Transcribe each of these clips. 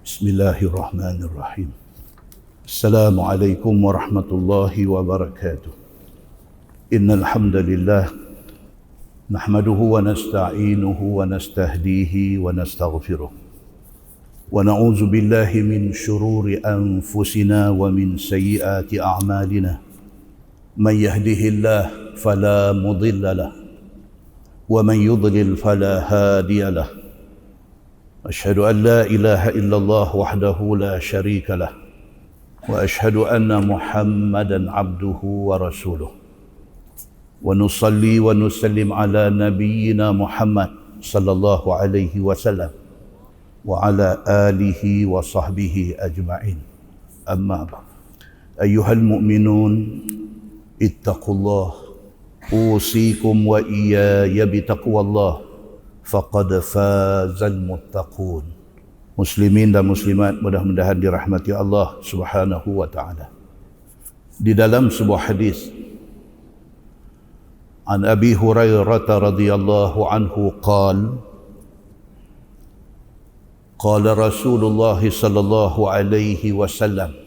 Bismillahirrahmanirrahim. Assalamualaikum warahmatullahi wabarakatuh. Innal hamdalillah nahmaduhu wa nasta'inuhu wa nastahdihi wa nastaghfiruh. Wa na'udzu billahi min shururi anfusina wa min sayyiati a'malina. Man yahdihillahu fala mudilla lahu wa man yudlil fala hadiya lahu. أشهد أن لا إله إلا الله وحده لا شريك له وأشهد أن محمدا عبده ورسوله ونصلي ونسلم على نبينا محمد صلى الله عليه وسلم وعلى آله وصحبه أجمعين أما بعد أيها المؤمنون اتقوا الله أوصيكم وإياي بتقوى الله faqad fazal muttaqun. Muslimin dan muslimat mudah-mudahan dirahmati Allah Subhanahu wa taala. Di dalam sebuah hadis an Abi Hurairah radhiyallahu anhu qala Rasulullah sallallahu alaihi wasallam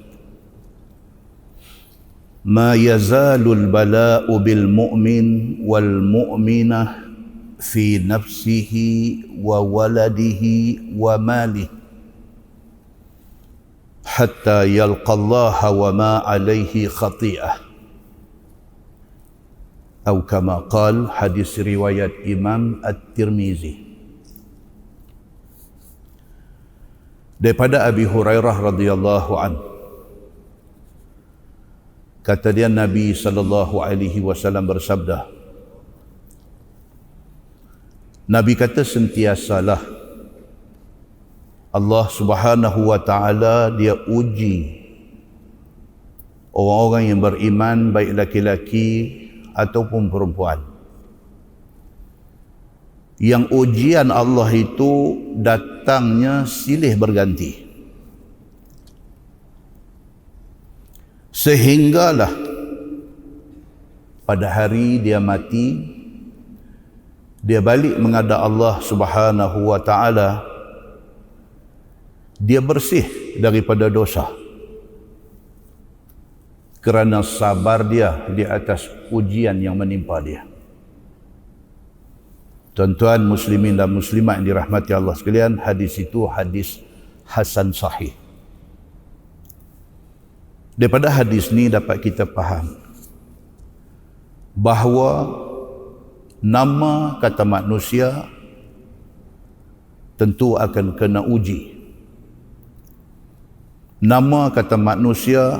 ma yazalul bala'u bil mu'min wal mu'minah fi nafsihi wa waladihi wa malihi hatta yalqallaha wa ma alaihi khati'ah atau kama qala. Hadis riwayat Imam At-Tirmizi. Daripada Abi Hurairah radhiyallahu anhu, kata dia, Nabi sallallahu alaihi wasallam bersabda, Nabi kata, sentiasalah Allah Subhanahu wa taala dia uji orang-orang yang beriman, baik laki-laki ataupun perempuan. Yang ujian Allah itu datangnya silih berganti, sehinggalah pada hari dia mati, dia balik menghadap Allah Subhanahu wa taala, dia bersih daripada dosa kerana sabar dia di atas ujian yang menimpa dia. Tuan-tuan muslimin dan muslimat yang dirahmati Allah sekalian, hadis itu hadis hasan sahih. Daripada hadis ni dapat kita faham bahawa nama kata manusia tentu akan kena uji. Nama kata manusia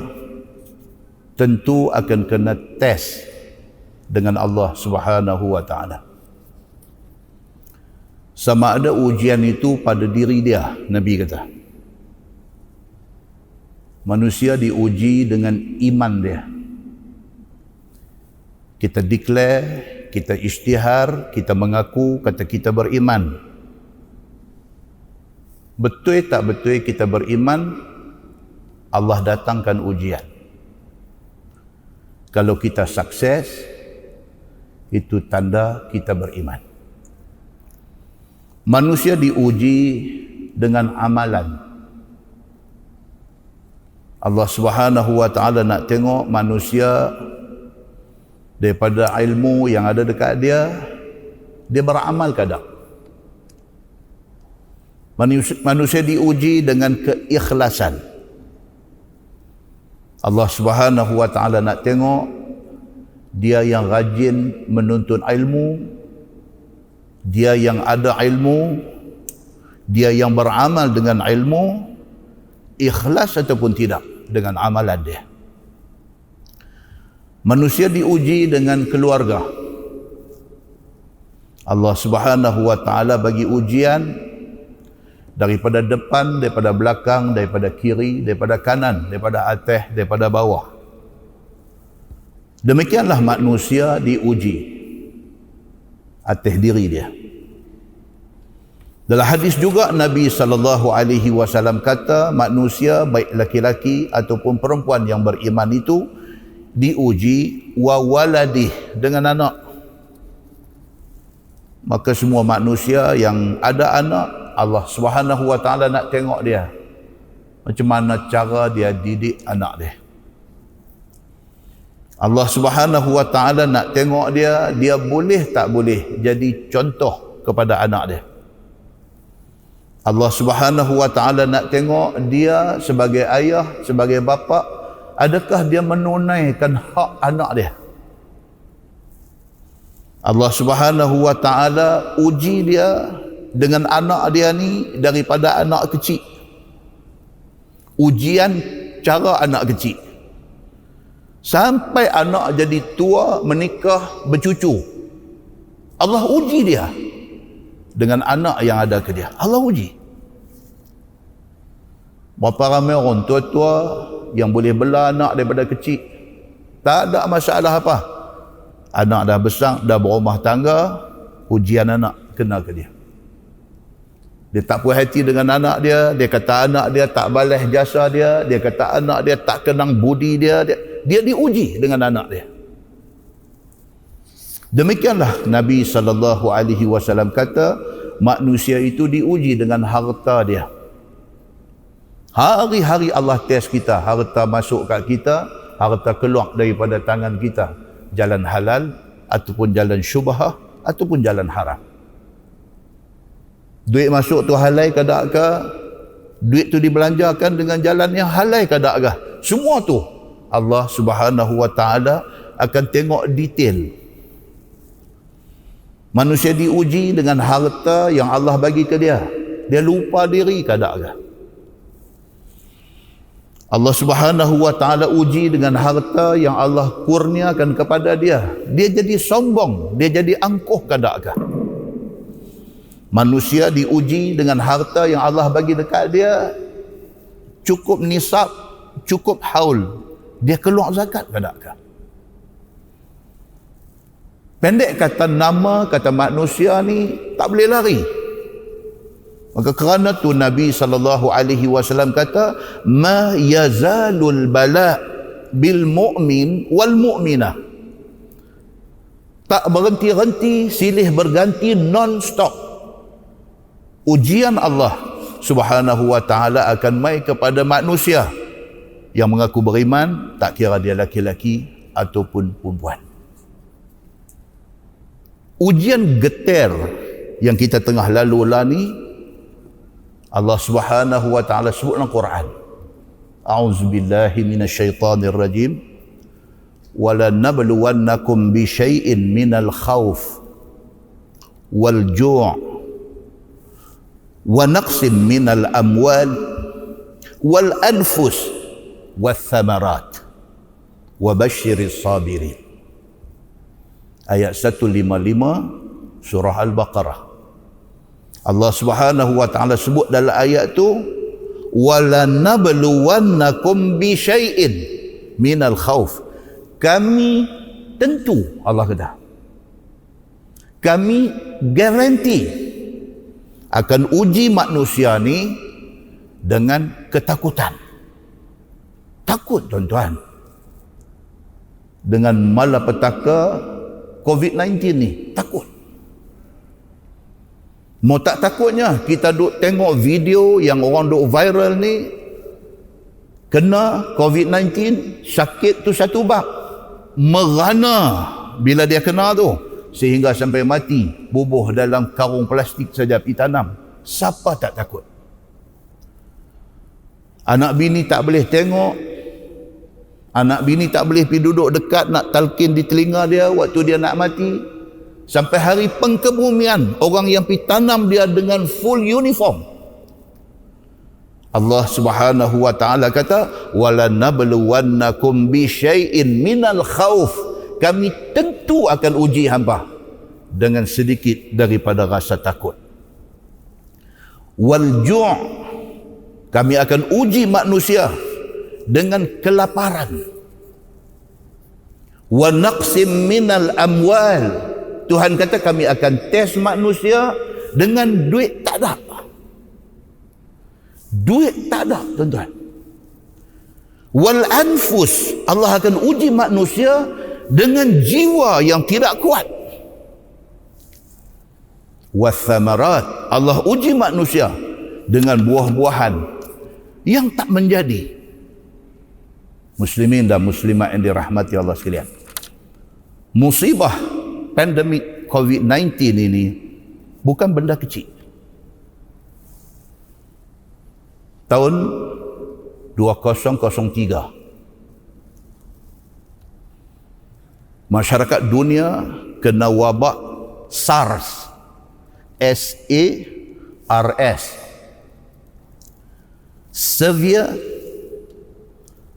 tentu akan kena tes dengan Allah Subhanahu wa taala. Sama ada ujian itu pada diri dia, Nabi kata. Manusia diuji dengan iman dia. Kita declare, kita isytihar, kita mengaku, kata kita beriman. Betul tak betul kita beriman, Allah datangkan ujian. Kalau kita sukses, itu tanda kita beriman. Manusia diuji dengan amalan. Allah Subhanahu wa taala nak tengok manusia daripada ilmu yang ada dekat dia, dia beramal ke tak? Manusia diuji dengan keikhlasan. Allah Subhanahu wa taala nak tengok dia yang rajin menuntut ilmu, dia yang ada ilmu, dia yang beramal dengan ilmu, ikhlas ataupun tidak dengan amalan dia. Manusia diuji dengan keluarga. Allah Subhanahu wa taala bagi ujian daripada depan, daripada belakang, daripada kiri, daripada kanan, daripada atas, daripada bawah. Demikianlah manusia diuji atas diri dia. Dalam hadis juga Nabi sallallahu alaihi wasallam kata, manusia baik laki-laki ataupun perempuan yang beriman itu diuji wa waladih, dengan anak. Maka semua manusia yang ada anak, Allah Subhanahu wa taala nak tengok dia Macam mana cara dia didik anak dia. Allah Subhanahu wa ta'ala nak tengok dia boleh tak boleh jadi contoh kepada anak dia. Allah Subhanahu wa ta'ala nak tengok dia sebagai ayah, sebagai bapa, adakah dia menunaikan hak anak dia. Allah Subhanahu wa ta'ala uji dia dengan anak dia ni daripada anak kecil. Ujian cara anak kecil. Sampai anak jadi tua, menikah, bercucu. Allah uji dia dengan anak yang ada ke dia. Allah uji. Berapa ramai orang tua-tua yang boleh bela anak daripada kecil. Tak ada masalah apa. Anak dah besar, dah berumah tangga, ujian anak kena ke dia. Dia tak puas hati dengan anak dia kata anak dia tak balas jasa dia kata anak dia tak kenang budi dia diuji dengan anak dia. Demikianlah Nabi SAW kata, manusia itu diuji dengan harta dia. Hari-hari Allah test kita, harta masuk kat kita, harta keluar daripada tangan kita, jalan halal ataupun jalan syubhah ataupun jalan haram. Duit masuk tu halal ke tak ke? Duit tu dibelanjakan dengan jalan yang halal ke tak ke? Semua tu Allah Subhanahu wa ta'ala akan tengok detail. Manusia diuji dengan harta yang Allah bagi ke dia. Dia lupa diri ke tak ke? Allah Subhanahu wa ta'ala uji dengan harta yang Allah kurniakan kepada dia. Dia jadi sombong, dia jadi angkuh ke tak ke? Manusia diuji dengan harta yang Allah bagi dekat dia, cukup nisab, cukup haul, dia keluar zakat ke tak? Pendek kata, nama kata manusia ni tak boleh lari. Maka kerana tu Nabi SAW kata, ma yazalul bala bil mu'min wal mu'minah. Tak berhenti-henti, silih berganti, non-stop. Ujian Allah Subhanahu wa ta'ala akan mai kepada manusia yang mengaku beriman, tak kira dia laki-laki ataupun perempuan. Ujian getir yang kita tengah lalu lah ni, Allah Subhanahu wa ta'ala sebut dalam Quran. A'udzubillahi minasyaitanir rajim. Wala nabluwannakum bi syai'in minal khawf wal ju' wa naqsim minal amwal wal anfus wal thamarat wa basyiris sabirin. Ayat 155 surah Al-Baqarah. Allah Subhanahu wa ta'ala sebut dalam ayat tu, wala nabluwannakum bi syai'in minal khawf. Kami tentu, Allah kata, kami garanti akan uji manusia ni dengan ketakutan. Takut, tuan-tuan, dengan malapetaka COVID-19 ni, takut. Mau tak takutnya kita duk tengok video yang orang duk viral ni, kena COVID-19, sakit tu satu bab, merana bila dia kena tu sehingga sampai mati, bubuh dalam karung plastik saja pergi tanam. Siapa tak takut? Anak bini tak boleh tengok, anak bini tak boleh pergi duduk dekat nak talqin di telinga dia waktu dia nak mati. Sampai hari pengkebumian, orang yang pergi tanam dia dengan full uniform. Allah Subhanahu wa ta'ala kata, wala nabluwannakum bi syai'in minal khawf. Kami tentu akan uji hamba dengan sedikit daripada rasa takut. Wal ju', kami akan uji manusia dengan kelaparan. Wa naqsim minal amwal, Tuhan kata kami akan test manusia dengan duit tak ada. Duit tak ada, tuan-tuan. Wal anfus, Allah akan uji manusia dengan jiwa yang tidak kuat. Wathamarat, Allah uji manusia dengan buah-buahan. yang tak menjadi. Muslimin dan muslimat yang dirahmati Allah sekalian, musibah pandemik COVID-19 ini bukan benda kecil. Tahun 2003, masyarakat dunia kena wabak SARS, SARS, Severe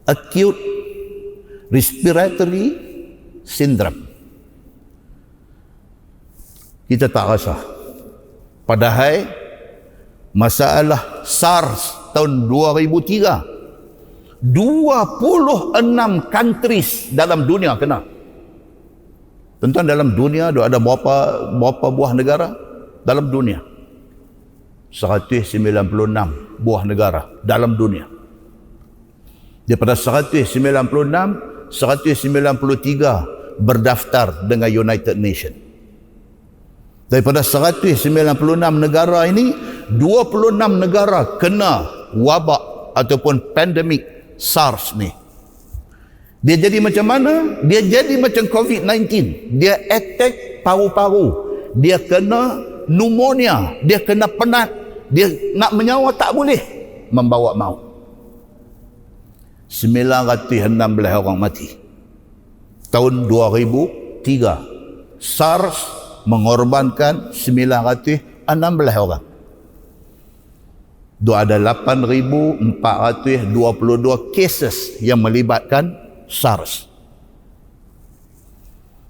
Acute Respiratory Syndrome. Kita tak rasa. Padahal masalah SARS tahun 2003, 26 countries dalam dunia kena. Tuan-tuan, dalam dunia ada berapa buah negara dalam dunia? 196 buah negara dalam dunia. Daripada 196, 193 berdaftar dengan United Nations. Daripada 196 negara ini, 26 negara kena wabak ataupun pandemik SARS ni. Dia jadi macam mana? Dia jadi macam COVID-19. Dia attack paru-paru. Dia kena pneumonia. Dia kena penat. Dia nak menyawa tak boleh. Membawa maut. 916 orang mati. Tahun 2003, SARS mengorbankan 916 orang. Ada 8,422 cases yang melibatkan SARS.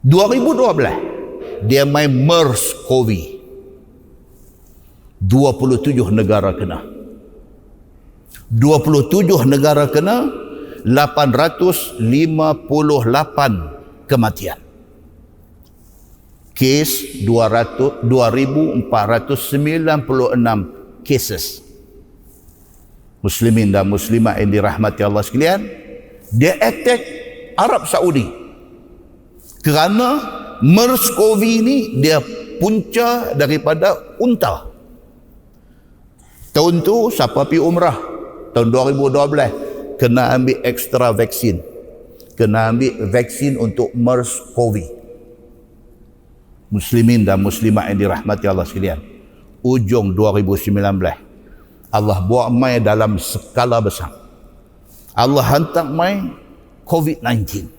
2012, dia main MERS-CoV. 27 negara kena. 27 negara kena, 858 kematian. Kes 2,496 cases. Muslimin dan muslimat yang dirahmati Allah sekalian, dia attack Arab Saudi. Kerana MERS-CoV ini dia punca daripada unta. Tahun tu siapa pergi umrah? Tahun 2012 kena ambil ekstra vaksin. Kena ambil vaksin untuk MERS-CoV. Muslimin dan muslimat yang dirahmati Allah sekalian, ujung 2019 Allah buat mai dalam skala besar. Allah hantar mai COVID-19.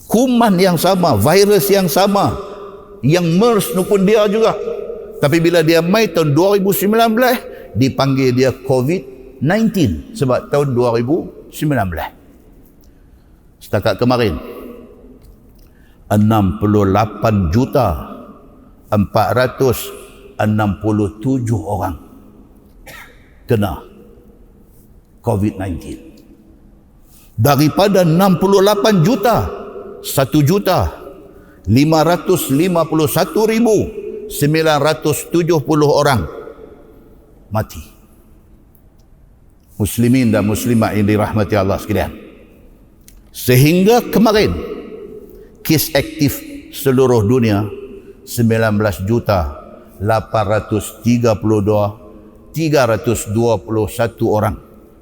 Kuman yang sama, virus yang sama, yang MERS tu pun dia juga. Tapi bila dia mai tahun 2019, dipanggil dia COVID-19 sebab tahun 2019. Setakat kemarin 68,467 orang kena COVID-19. Daripada 68 juta, 1,551,970 orang mati. Muslimin dan muslimat yang dirahmati Allah sekalian, sehingga kemarin kes aktif seluruh dunia 19,832,321 orang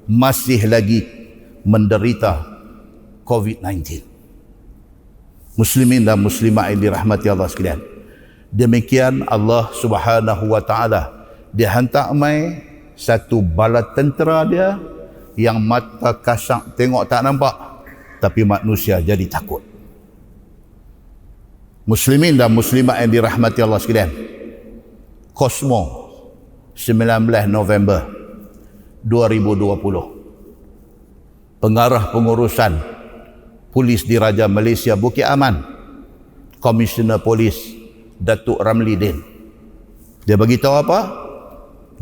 masih lagi menderita COVID-19. Muslimin dan muslimat yang dirahmati Allah sekalian, demikian Allah Subhanahu wa taala, dia hantar mai satu bala tentera dia yang mata kasar tengok tak nampak, tapi manusia jadi takut. Muslimin dan muslimat yang dirahmati Allah sekalian, Cosmo 19 November 2020, pengarah pengurusan polis diraja Malaysia Bukit Aman, Komisioner Polis Datuk Ramli Din, dia bagi tahu apa?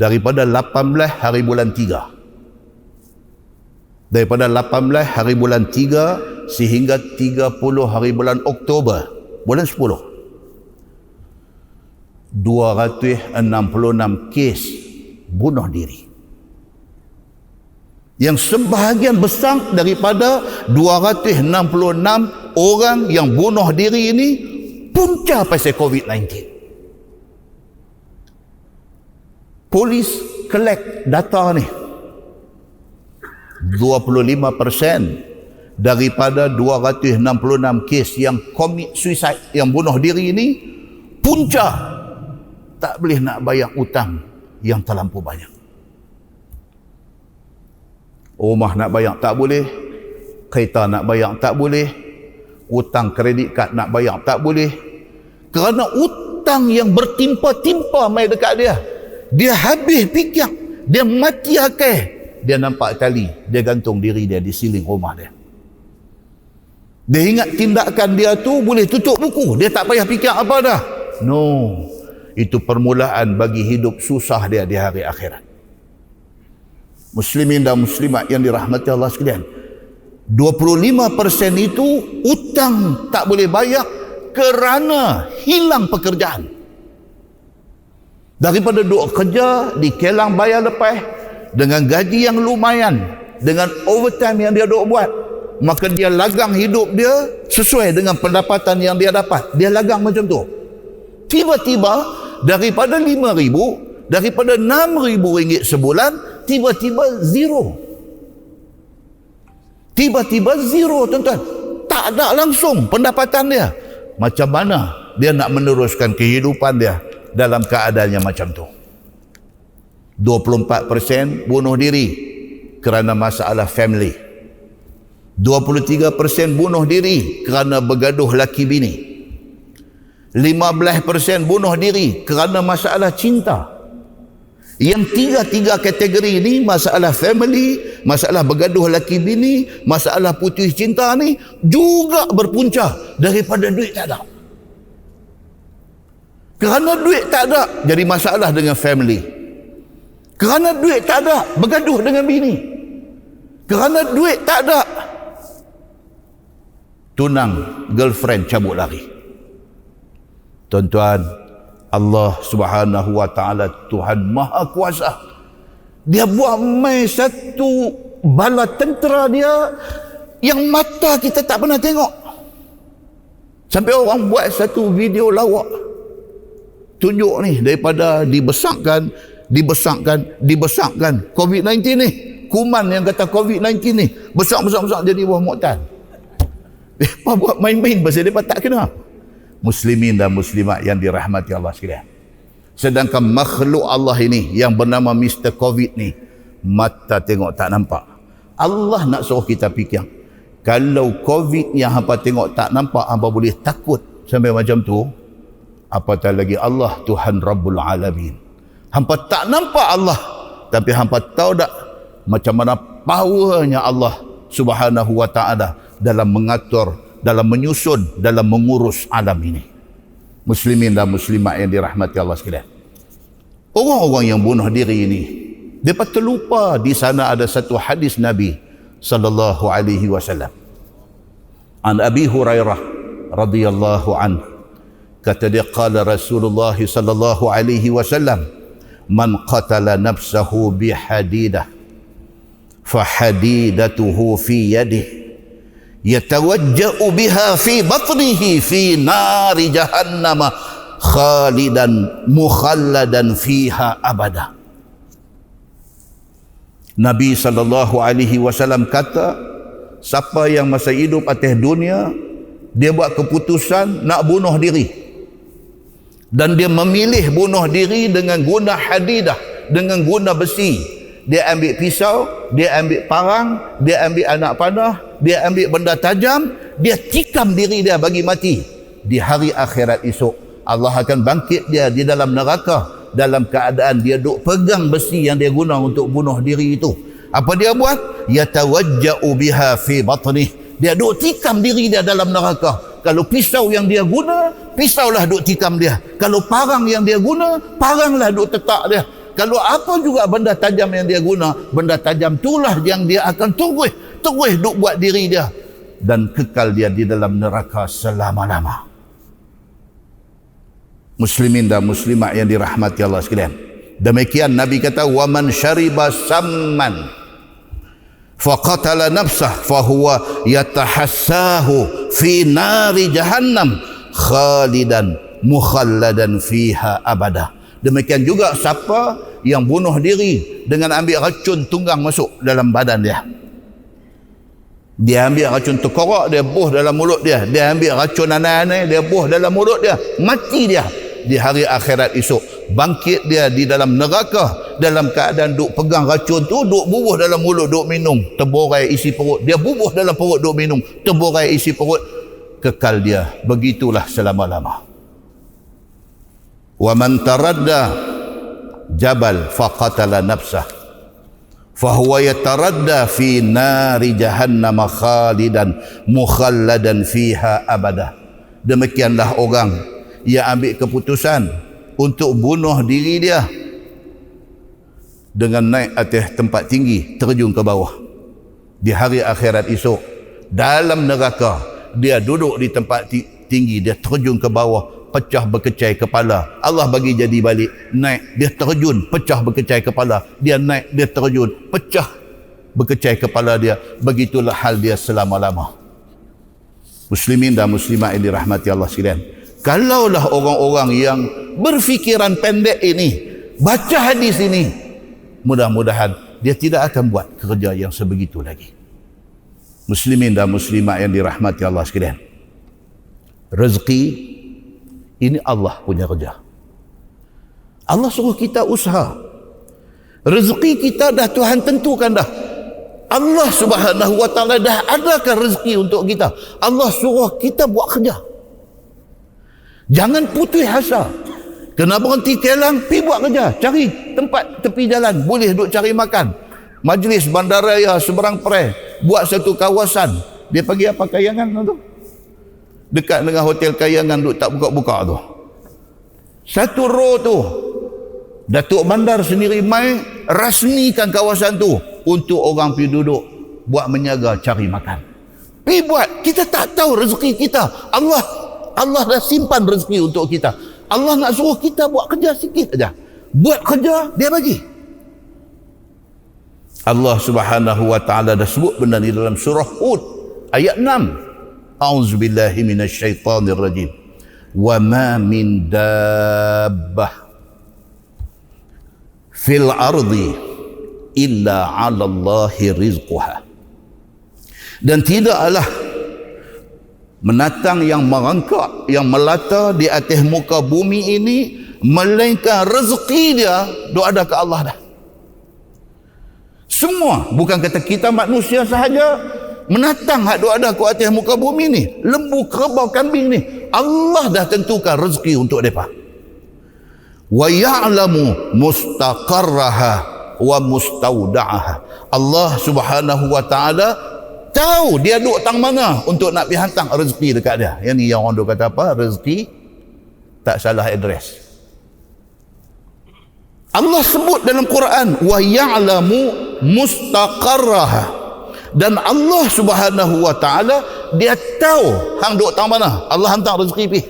Daripada 18 hari bulan 3, daripada 18 hari bulan 3 sehingga 30 hari bulan Oktober bulan 10, 266 kes bunuh diri. Yang sebahagian besar daripada 266 orang yang bunuh diri ini punca pasal COVID-19. Polis collect data ni. 25% daripada 266 kes yang commit suicide, yang bunuh diri ini, punca tak boleh nak bayar hutang yang terlampau banyak. Rumah nak bayar tak boleh, kereta nak bayar tak boleh, hutang kredit kad nak bayar tak boleh, kerana hutang yang bertimpa-timpa mai dekat dia. Dia habis fikir, dia mati akal, dia nampak tali, dia gantung diri dia di siling rumah dia. Dia ingat tindakan dia tu boleh tutup buku, dia tak payah fikir apa dah. No, itu permulaan bagi hidup susah dia di hari akhirat. Muslimin dan muslimat yang dirahmati Allah sekalian, 25% itu hutang tak boleh bayar kerana hilang pekerjaan. Daripada duk kerja di Kelang bayar lepas dengan gaji yang lumayan, dengan overtime yang dia duk buat, maka dia lagang hidup dia sesuai dengan pendapatan yang dia dapat. Dia lagang macam tu. Tiba-tiba daripada 5,000, daripada 6,000 ringgit sebulan, tiba-tiba zero. Tiba-tiba zero, tuan-tuan. Tak ada langsung pendapatan dia. Macam mana dia nak meneruskan kehidupan dia dalam keadaan yang macam tu? 24% bunuh diri kerana masalah family. 23% bunuh diri kerana bergaduh laki bini. 15% bunuh diri kerana masalah cinta. Yang tiga kategori ini, masalah family, masalah bergaduh laki bini, masalah putus cinta ni, juga berpunca daripada duit tak ada. Kerana duit tak ada, jadi masalah dengan family. Kerana duit tak ada, bergaduh dengan bini. Kerana duit tak ada, tunang, girlfriend cabut lari. Tuan-tuan, Allah Subhanahu wa ta'ala Tuhan Maha Kuasa, dia buat mai satu bala tentera dia yang mata kita tak pernah tengok. Sampai orang buat satu video lawak tunjuk ni, daripada dibesarkan COVID-19 ni, kuman yang kata COVID-19 ni besar jadi buah muqtan. Mereka buat main-main pasal mereka tak kena. Muslimin dan muslimat yang dirahmati Allah sekalian, sedangkan makhluk Allah ini yang bernama Mr. Covid ni, mata tengok tak nampak. Allah nak suruh kita fikir, kalau Covid yang hampa tengok tak nampak, hampa boleh takut sampai macam tu, apatah lagi Allah Tuhan Rabbul Alamin. Hampa tak nampak Allah, tapi hampa tahu tak macam mana powernya Allah Subhanahu wa ta'ala dalam mengatur, dalam menyusun, dalam mengurus alam ini. Muslimin dan muslimat yang dirahmati Allah sekalian, orang-orang yang bunuh diri ini, mereka terlupa di sana ada satu hadis Nabi sallallahu alaihi wasallam. An Abi Hurairah radhiyallahu anhu, kata dia, qala Rasulullah sallallahu alaihi wasallam, man qatala nafsahu bihadidah fahadidatuhu fi yadihi yatawajja'u biha fi batnihi fi nari jahannam khalidan mukhalladan fiha abada. Nabi sallallahu alaihi wasallam kata, siapa yang masa hidup atas dunia dia buat keputusan nak bunuh diri, dan dia memilih bunuh diri dengan guna hadidah, dengan guna besi. Dia ambil pisau, dia ambil parang, dia ambil anak panah, dia ambil benda tajam, dia tikam diri dia bagi mati. Di hari akhirat esok, Allah akan bangkit dia di dalam neraka dalam keadaan dia duk pegang besi yang dia guna untuk bunuh diri itu. Apa dia buat? Yatawajja'u biha fi batnih. Dia duk tikam diri dia dalam neraka. Kalau pisau yang dia guna, pisaulah duk tikam dia. Kalau parang yang dia guna, paranglah duk tetak dia. Kalau apa juga benda tajam yang dia guna, benda tajam itulah yang dia akan terus duk buat diri dia, dan kekal dia di dalam neraka selama-lama. Muslimin dan muslimat yang dirahmati Allah sekalian, demikian Nabi kata, wa man syariba samman faqatala nafsah fahuwa yatahassahu fi nari jahannam khalidan mukhalladan fiha abada. Demikian juga siapa yang bunuh diri dengan ambil racun tunggang masuk dalam badan dia. Dia ambil racun tengkorak, dia buh dalam mulut dia. Dia ambil racun anai-anai, dia buh dalam mulut dia. Mati dia. Di hari akhirat esok, bangkit dia di dalam neraka dalam keadaan duk pegang racun tu, duk bubuh dalam mulut, duk minum, terborai isi perut. Dia bubuh dalam perut, duk minum, terborai isi perut. Kekal dia. Begitulah selama-lama. Wa man taradda jabal faqatala nafsah fahuwa yataradda fi nari jahannam khalidan mukhalladan fiha abada. Demikianlah orang yang ambil keputusan untuk bunuh diri dia dengan naik atas tempat tinggi, terjun ke bawah. Di hari akhirat esok, dalam neraka, dia duduk di tempat tinggi, dia terjun ke bawah, pecah berkecai kepala. Allah bagi jadi balik, naik, dia terjun, pecah berkecai kepala. Dia naik, dia terjun, pecah berkecai kepala dia. Begitulah hal dia selama-lama. Muslimin dan muslimat yang dirahmati Allah sekalian, kalaulah orang-orang yang berfikiran pendek ini baca hadis ini, mudah-mudahan dia tidak akan buat kerja yang sebegitu lagi. Muslimin dan muslimat yang dirahmati Allah sekalian, rezeki ini Allah punya kerja. Allah suruh kita usaha. Rezeki kita dah Tuhan tentukan dah. Allah Subhanahu wa taala dah adakan rezeki untuk kita. Allah suruh kita buat kerja. Jangan putus asa. Kena berhenti kelang, pergi buat kerja. Cari tempat tepi jalan, boleh duk cari makan. Majlis bandaraya seberang perai, buat satu kawasan. Dia pergi apa, Kayangan tu? Dekat dengan hotel Kayangan, duk tak buka-buka tu. Satu row tu, Datuk Bandar sendiri mai rasmikan kawasan tu untuk orang pergi duduk, buat menyaga, cari makan. Pergi buat. Kita tak tahu rezeki kita. Allah dah simpan rezeki untuk kita. Allah nak suruh kita buat kerja sikit aja. Buat kerja, dia bagi. Allah Subhanahu wa taala dah sebut benda ni dalam surah Hud ayat 6. A'udzubillahi minasyaitonir rajim. Wa ma min dabbah fil ardi illa 'ala Allahi rizquha. Dan tidaklah menatang yang merangkak, yang melata di atas muka bumi ini, melainkan rezeki dia doa ada ke Allah dah. Semua, bukan kata kita manusia sahaja, menatang hak doa ada ke atas muka bumi ni, lembu, kerbau, kambing ni, Allah dah tentukan rezeki untuk mereka. Wa ya'lamu mustaqarraha wa mustauda'aha. Allah Subhanahu wa taala tahu dia duduk tang mana untuk nak pergi hantar rezeki dekat dia. Yang ni yang orang duk kata apa? Rezeki tak salah address. Allah sebut dalam Quran, wa ya'lamu mustaqarraha. Dan Allah Subhanahu wa taala dia tahu hang duk tang mana. Allah hantar rezeki pergi.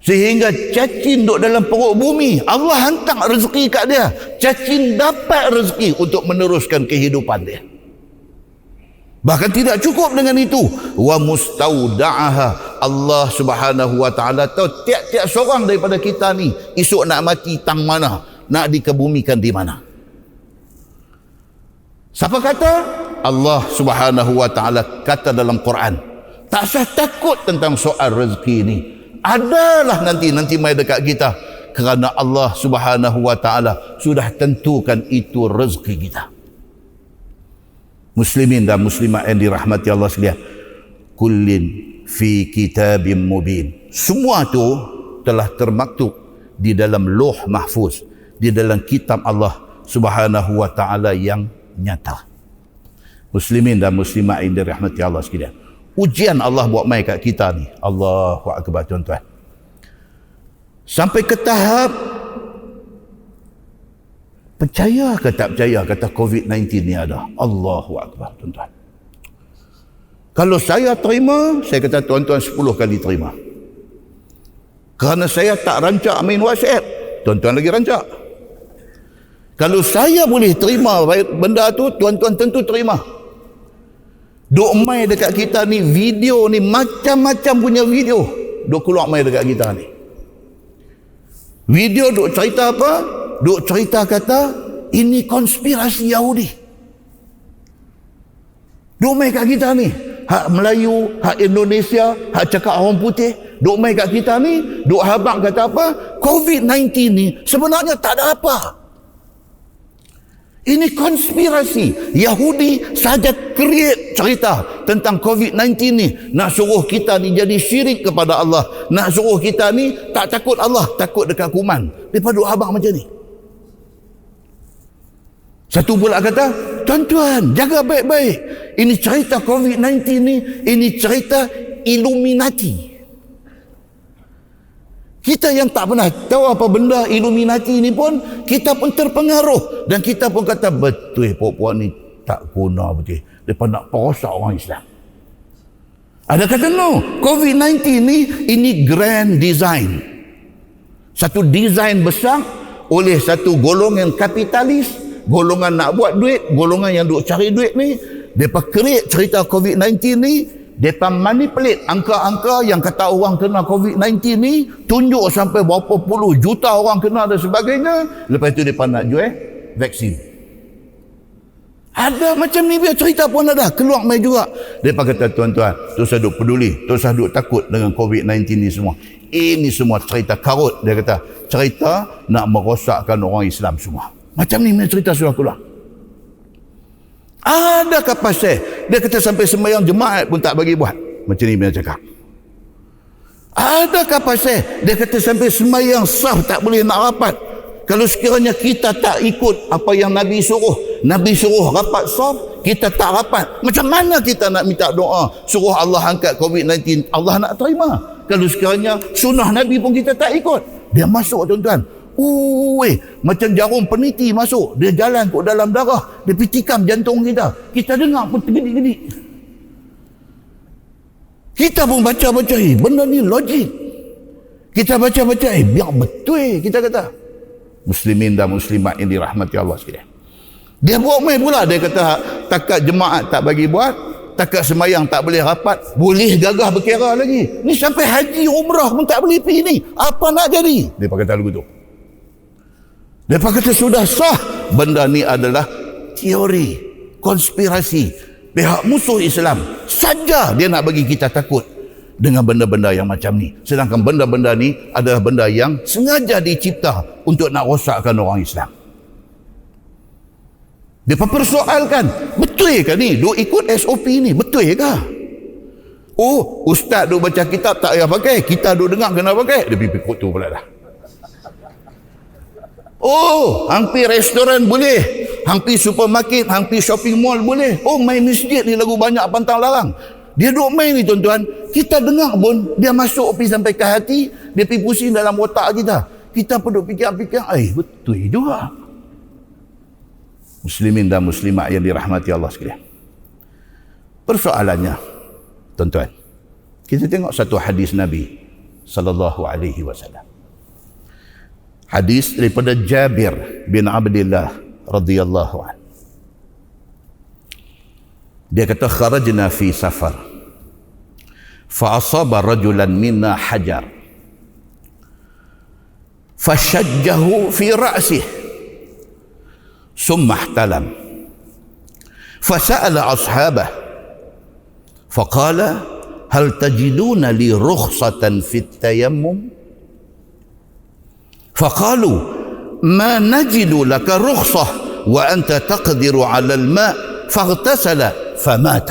Sehingga cacing duduk dalam perut bumi, Allah hantar rezeki kat dia. Cacing dapat rezeki untuk meneruskan kehidupan dia. Bahkan tidak cukup dengan itu, wa mustauda'aha. Allah Subhanahu wa taala tahu tiap-tiap seorang daripada kita ni esok nak mati tang mana, nak dikebumikan di mana. Siapa kata? Allah Subhanahu wa taala kata dalam Quran. Tak usah takut tentang soal rezeki ni. Adalah nanti mai dekat kita, kerana Allah Subhanahu wa taala sudah tentukan itu rezeki kita. Muslimin dan muslimat yang dirahmati Allah sekalian, kullin fi kitabim mubin. Semua tu telah termaktub di dalam Lauh Mahfuz, di dalam kitab Allah Subhanahu wa taala yang nyata. Muslimin dan muslimat yang dirahmati Allah sekalian, ujian Allah buat mai kat kita ni, Allahu akbar tuan-tuan. Sampai ke tahap percaya ke tak percaya kata COVID-19 ni ada. Allahu akbar tuan-tuan. Kalau saya terima, saya kata tuan-tuan 10 kali terima. Kerana saya tak rancak main WhatsApp, tuan-tuan lagi rancak. Kalau saya boleh terima benda tu, tuan-tuan tentu terima. Duk mai dekat kita ni video ni, macam-macam punya video duk keluar mai dekat kita ni. Video duk cerita apa? Duk cerita kata ini konspirasi Yahudi. Duk mai kat kita ni. Hak Melayu, hak Indonesia, hak cakap orang putih, duk mai kat kita ni, duk habaq kata apa? COVID-19 ni sebenarnya tak ada apa. Ini konspirasi. Yahudi saja create cerita tentang COVID-19 ni. Nak suruh kita ni jadi syirik kepada Allah. Nak suruh kita ni tak takut Allah, takut dekat kuman. Mereka duk habaq macam ni. Satu pula kata, tuan-tuan, jaga baik-baik. Ini cerita COVID-19 ni, ini cerita Illuminati. Kita yang tak pernah tahu apa benda Illuminati ni pun, kita pun terpengaruh. Dan kita pun kata, betul puak-puak ni tak guna betul. Mereka nak perosak orang Islam. Ada kata, no, COVID-19 ni, ini grand design. Satu design besar oleh satu golongan kapitalis, golongan nak buat duit, golongan yang duk cari duit ni, mereka create cerita COVID-19 ni, mereka manipulate angka-angka yang kata orang kena COVID-19 ni, tunjuk sampai berapa puluh juta orang kena dan sebagainya. Lepas tu mereka nak jual vaksin. Ada macam ni, biar cerita pun ada, keluar mai juga. Mereka kata, tuan-tuan, tak usah duk peduli, tak usah duk takut dengan COVID-19 ni semua. Ini semua cerita karut, dia kata. Cerita nak merosakkan orang Islam semua. Macam ni cerita sudah keluar. Ada kapasiti. Dia kata sampai sembahyang jemaat pun tak bagi buat. Macam ni dia cakap. Ada kapasiti. Dia kata sampai sembahyang sah tak boleh nak rapat. Kalau sekiranya kita tak ikut apa yang Nabi suruh. Nabi suruh rapat sah, kita tak rapat. Macam mana kita nak minta doa suruh Allah angkat COVID-19? Allah nak terima. Kalau sekiranya sunnah Nabi pun kita tak ikut. Dia masuk, tuan-tuan. Macam jarum peniti masuk, dia jalan ke dalam darah, dia pitikam jantung kita. Kita dengar pun tergedik-gedik. Kita pun baca-baca, benda ni logik. Kita baca-baca, biar betul, kita kata. Muslimin dan muslimat yang dirahmati Allah sekalian. Dia buat main pula, dia kata takat jemaat tak bagi buat, takat semayang tak boleh rapat, boleh gagah berkira lagi. Ni sampai haji umrah pun tak boleh pergi ni. Apa nak jadi? Dia kata lagu tu. Mereka kata sudah sah. Benda ni adalah teori, konspirasi pihak musuh Islam saja. Dia nak bagi kita takut dengan benda-benda yang macam ni. Sedangkan benda-benda ni adalah benda yang sengaja dicipta untuk nak rosakkan orang Islam. Dia persoalkan, betul ke ni? Duk ikut SOP ni, betul ke? Oh, ustaz duk baca kitab tak payah pakai, kita duk dengar kena pakai. Dia pikir tu pula dah. Oh, hampir restoran boleh, hampir supermarket, hampir shopping mall boleh. Oh, main masjid ni lagu banyak pantang larang. Dia duk main ni, tuan-tuan. Kita dengar pun, dia masuk pergi sampai ke hati, dia pergi pusing dalam otak kita. Kita pun duk fikir-fikir, betul juga. Muslimin dan muslimat yang dirahmati Allah sekalian. Persoalannya, tuan-tuan, kita tengok satu hadis Nabi sallallahu alaihi wasallam. Hadis daripada Jabir bin Abdullah radhiyallahu anhu. Dia kata kharajna fi safar fa asaba rajulan minna hajar fashajjahu fi ra'sihi summa ihtalam fasa'ala ashabah faqala hal tajiduna li rukhsatan fit tayammum فقالوا ما نجد لك رخصة وأنت تقدر على الماء فاغتسل فمات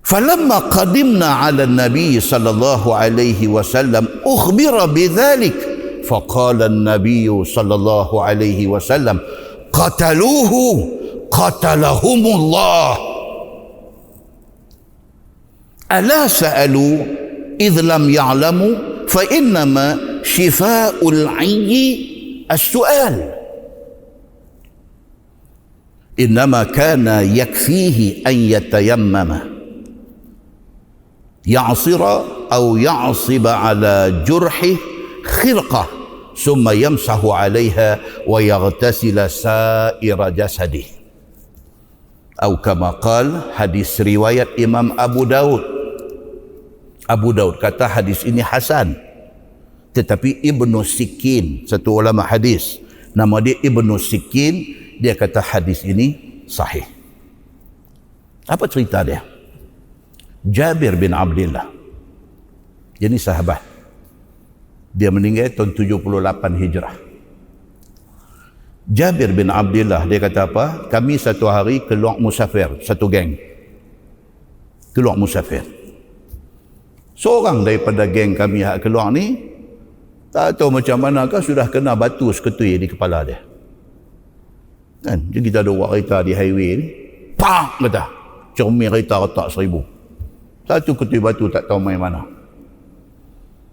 فلما قدمنا على النبي صلى الله عليه وسلم أخبر بذلك فقال النبي صلى الله عليه وسلم قتلوه قتلهم الله ألا سألوا إذ لم يعلموا فإنما شفاء العي السؤال إنما كان يكفيه أن يتيمم يعصر أو يعصب على جرحه خرقة ثم يمسح عليها ويغتسل سائر جسده أو كما قال حديث رواية إمام أبو داود. Abu Daud kata hadis ini hasan, tetapi Ibnu Sikin, satu ulama hadis, nama dia Ibnu Sikin, dia kata hadis ini sahih. Apa cerita dia? Jabir bin Abdullah, dia ni sahabat, dia meninggal tahun 78 Hijrah. Jabir bin Abdullah dia kata apa? Kami satu hari keluar musafir, satu geng keluar musafir. Seorang daripada geng kami yang keluar ni tak tahu macam manakah sudah kena batu seketui di kepala dia. Kan? Jadi kita ada buat kereta di highway ni, pak kata, cermin kereta retak 1000. Satu ketui batu tak tahu main mana.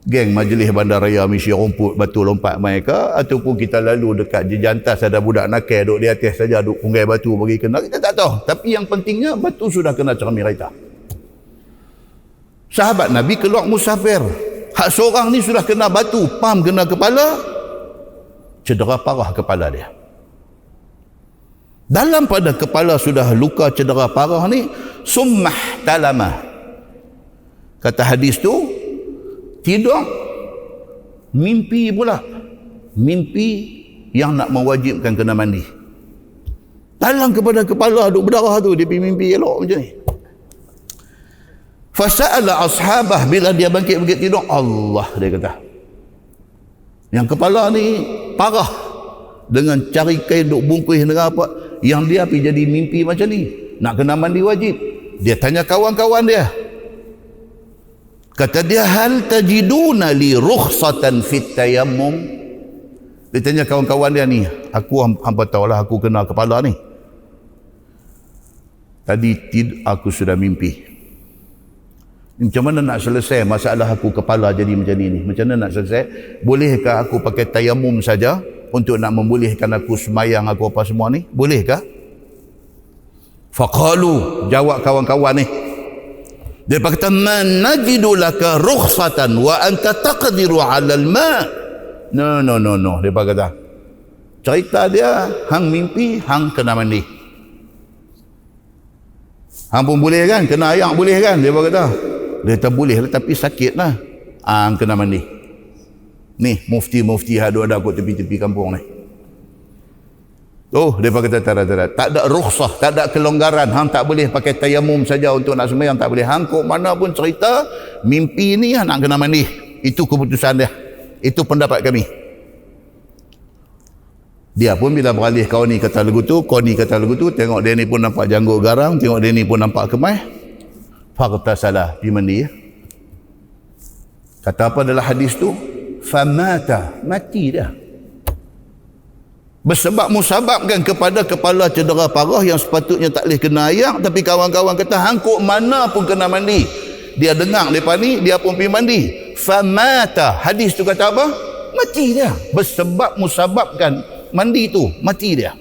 Geng majlis bandaraya misi rumput batu lompat mereka, ataupun kita lalu dekat jejantas ada budak nakal duduk di atas saja, duduk punggai batu bagi kena, kita tak tahu. Tapi yang pentingnya batu sudah kena cermin kereta. Sahabat Nabi keluar musafir, hak seorang ni sudah kena batu, pam kena kepala, cedera parah kepala dia. Dalam pada kepala sudah luka cedera parah ni, summah talamah. Kata hadis tu, tidur, mimpi pula. Mimpi yang nak mewajibkan kena mandi. Dalam kepada kepala duk berdarah tu, dia pergi mimpi elok macam ni. Fasa'ala ashabah, bila dia bangkit tidur, Allah, dia kata, yang kepala ni parah, dengan cari kain duk bungkus dengan apa, yang dia pergi jadi mimpi macam ni, nak kena mandi wajib. Dia tanya kawan-kawan dia, kata dia, hal tajiduna li rukhsatan fit tayammum. Dia tanya kawan-kawan dia ni, aku hampa tahulah aku kena kepala ni. Tadi aku sudah mimpi. Macam mana nak selesai masalah aku kepala jadi macam ni? Macam mana nak selesai? Bolehkah aku pakai tayamum saja untuk nak membolehkan aku semayang aku apa semua ni? Bolehkah? Faqalu, jawab kawan-kawan ni. Dia kata, man najidu laka rukhsatan wa anta taqdiru 'ala al-ma'. No. Dia kata, cerita dia, hang mimpi, hang kena mandi. Hang pun boleh kan? Kena ayak boleh kan? Dia kata, dia kata boleh lah, tapi sakit lah. Hang kena mandi. Ni mufti-mufti ada kat tepi-tepi kampung ni. Oh, dia kata tak ada rukhsah, tak ada kelonggaran. Hang tak boleh pakai tayamum saja untuk nak sembahyang, tak boleh. Hang kok mana pun cerita mimpi ni nak kena mandi. Itu keputusan dia. Itu pendapat kami. Dia pun bila beralih, kau ni kata lagu tu, kau ni kata lagu tu, tengok dia ni pun nampak janggut garang, tengok dia ni pun nampak kemai. Faghtasalah, pergi mandi. Kata apa dalam hadis tu? Famata, mati dah. Bersebab musababkan kepada kepala cedera parah yang sepatutnya tak boleh kena ayak, tapi kawan-kawan kata hangkuk mana pun kena mandi. Dia dengar depan ni, dia pun pergi mandi. Famata, hadis tu kata apa? Mati dia. Bersebab musababkan mandi tu, mati dia.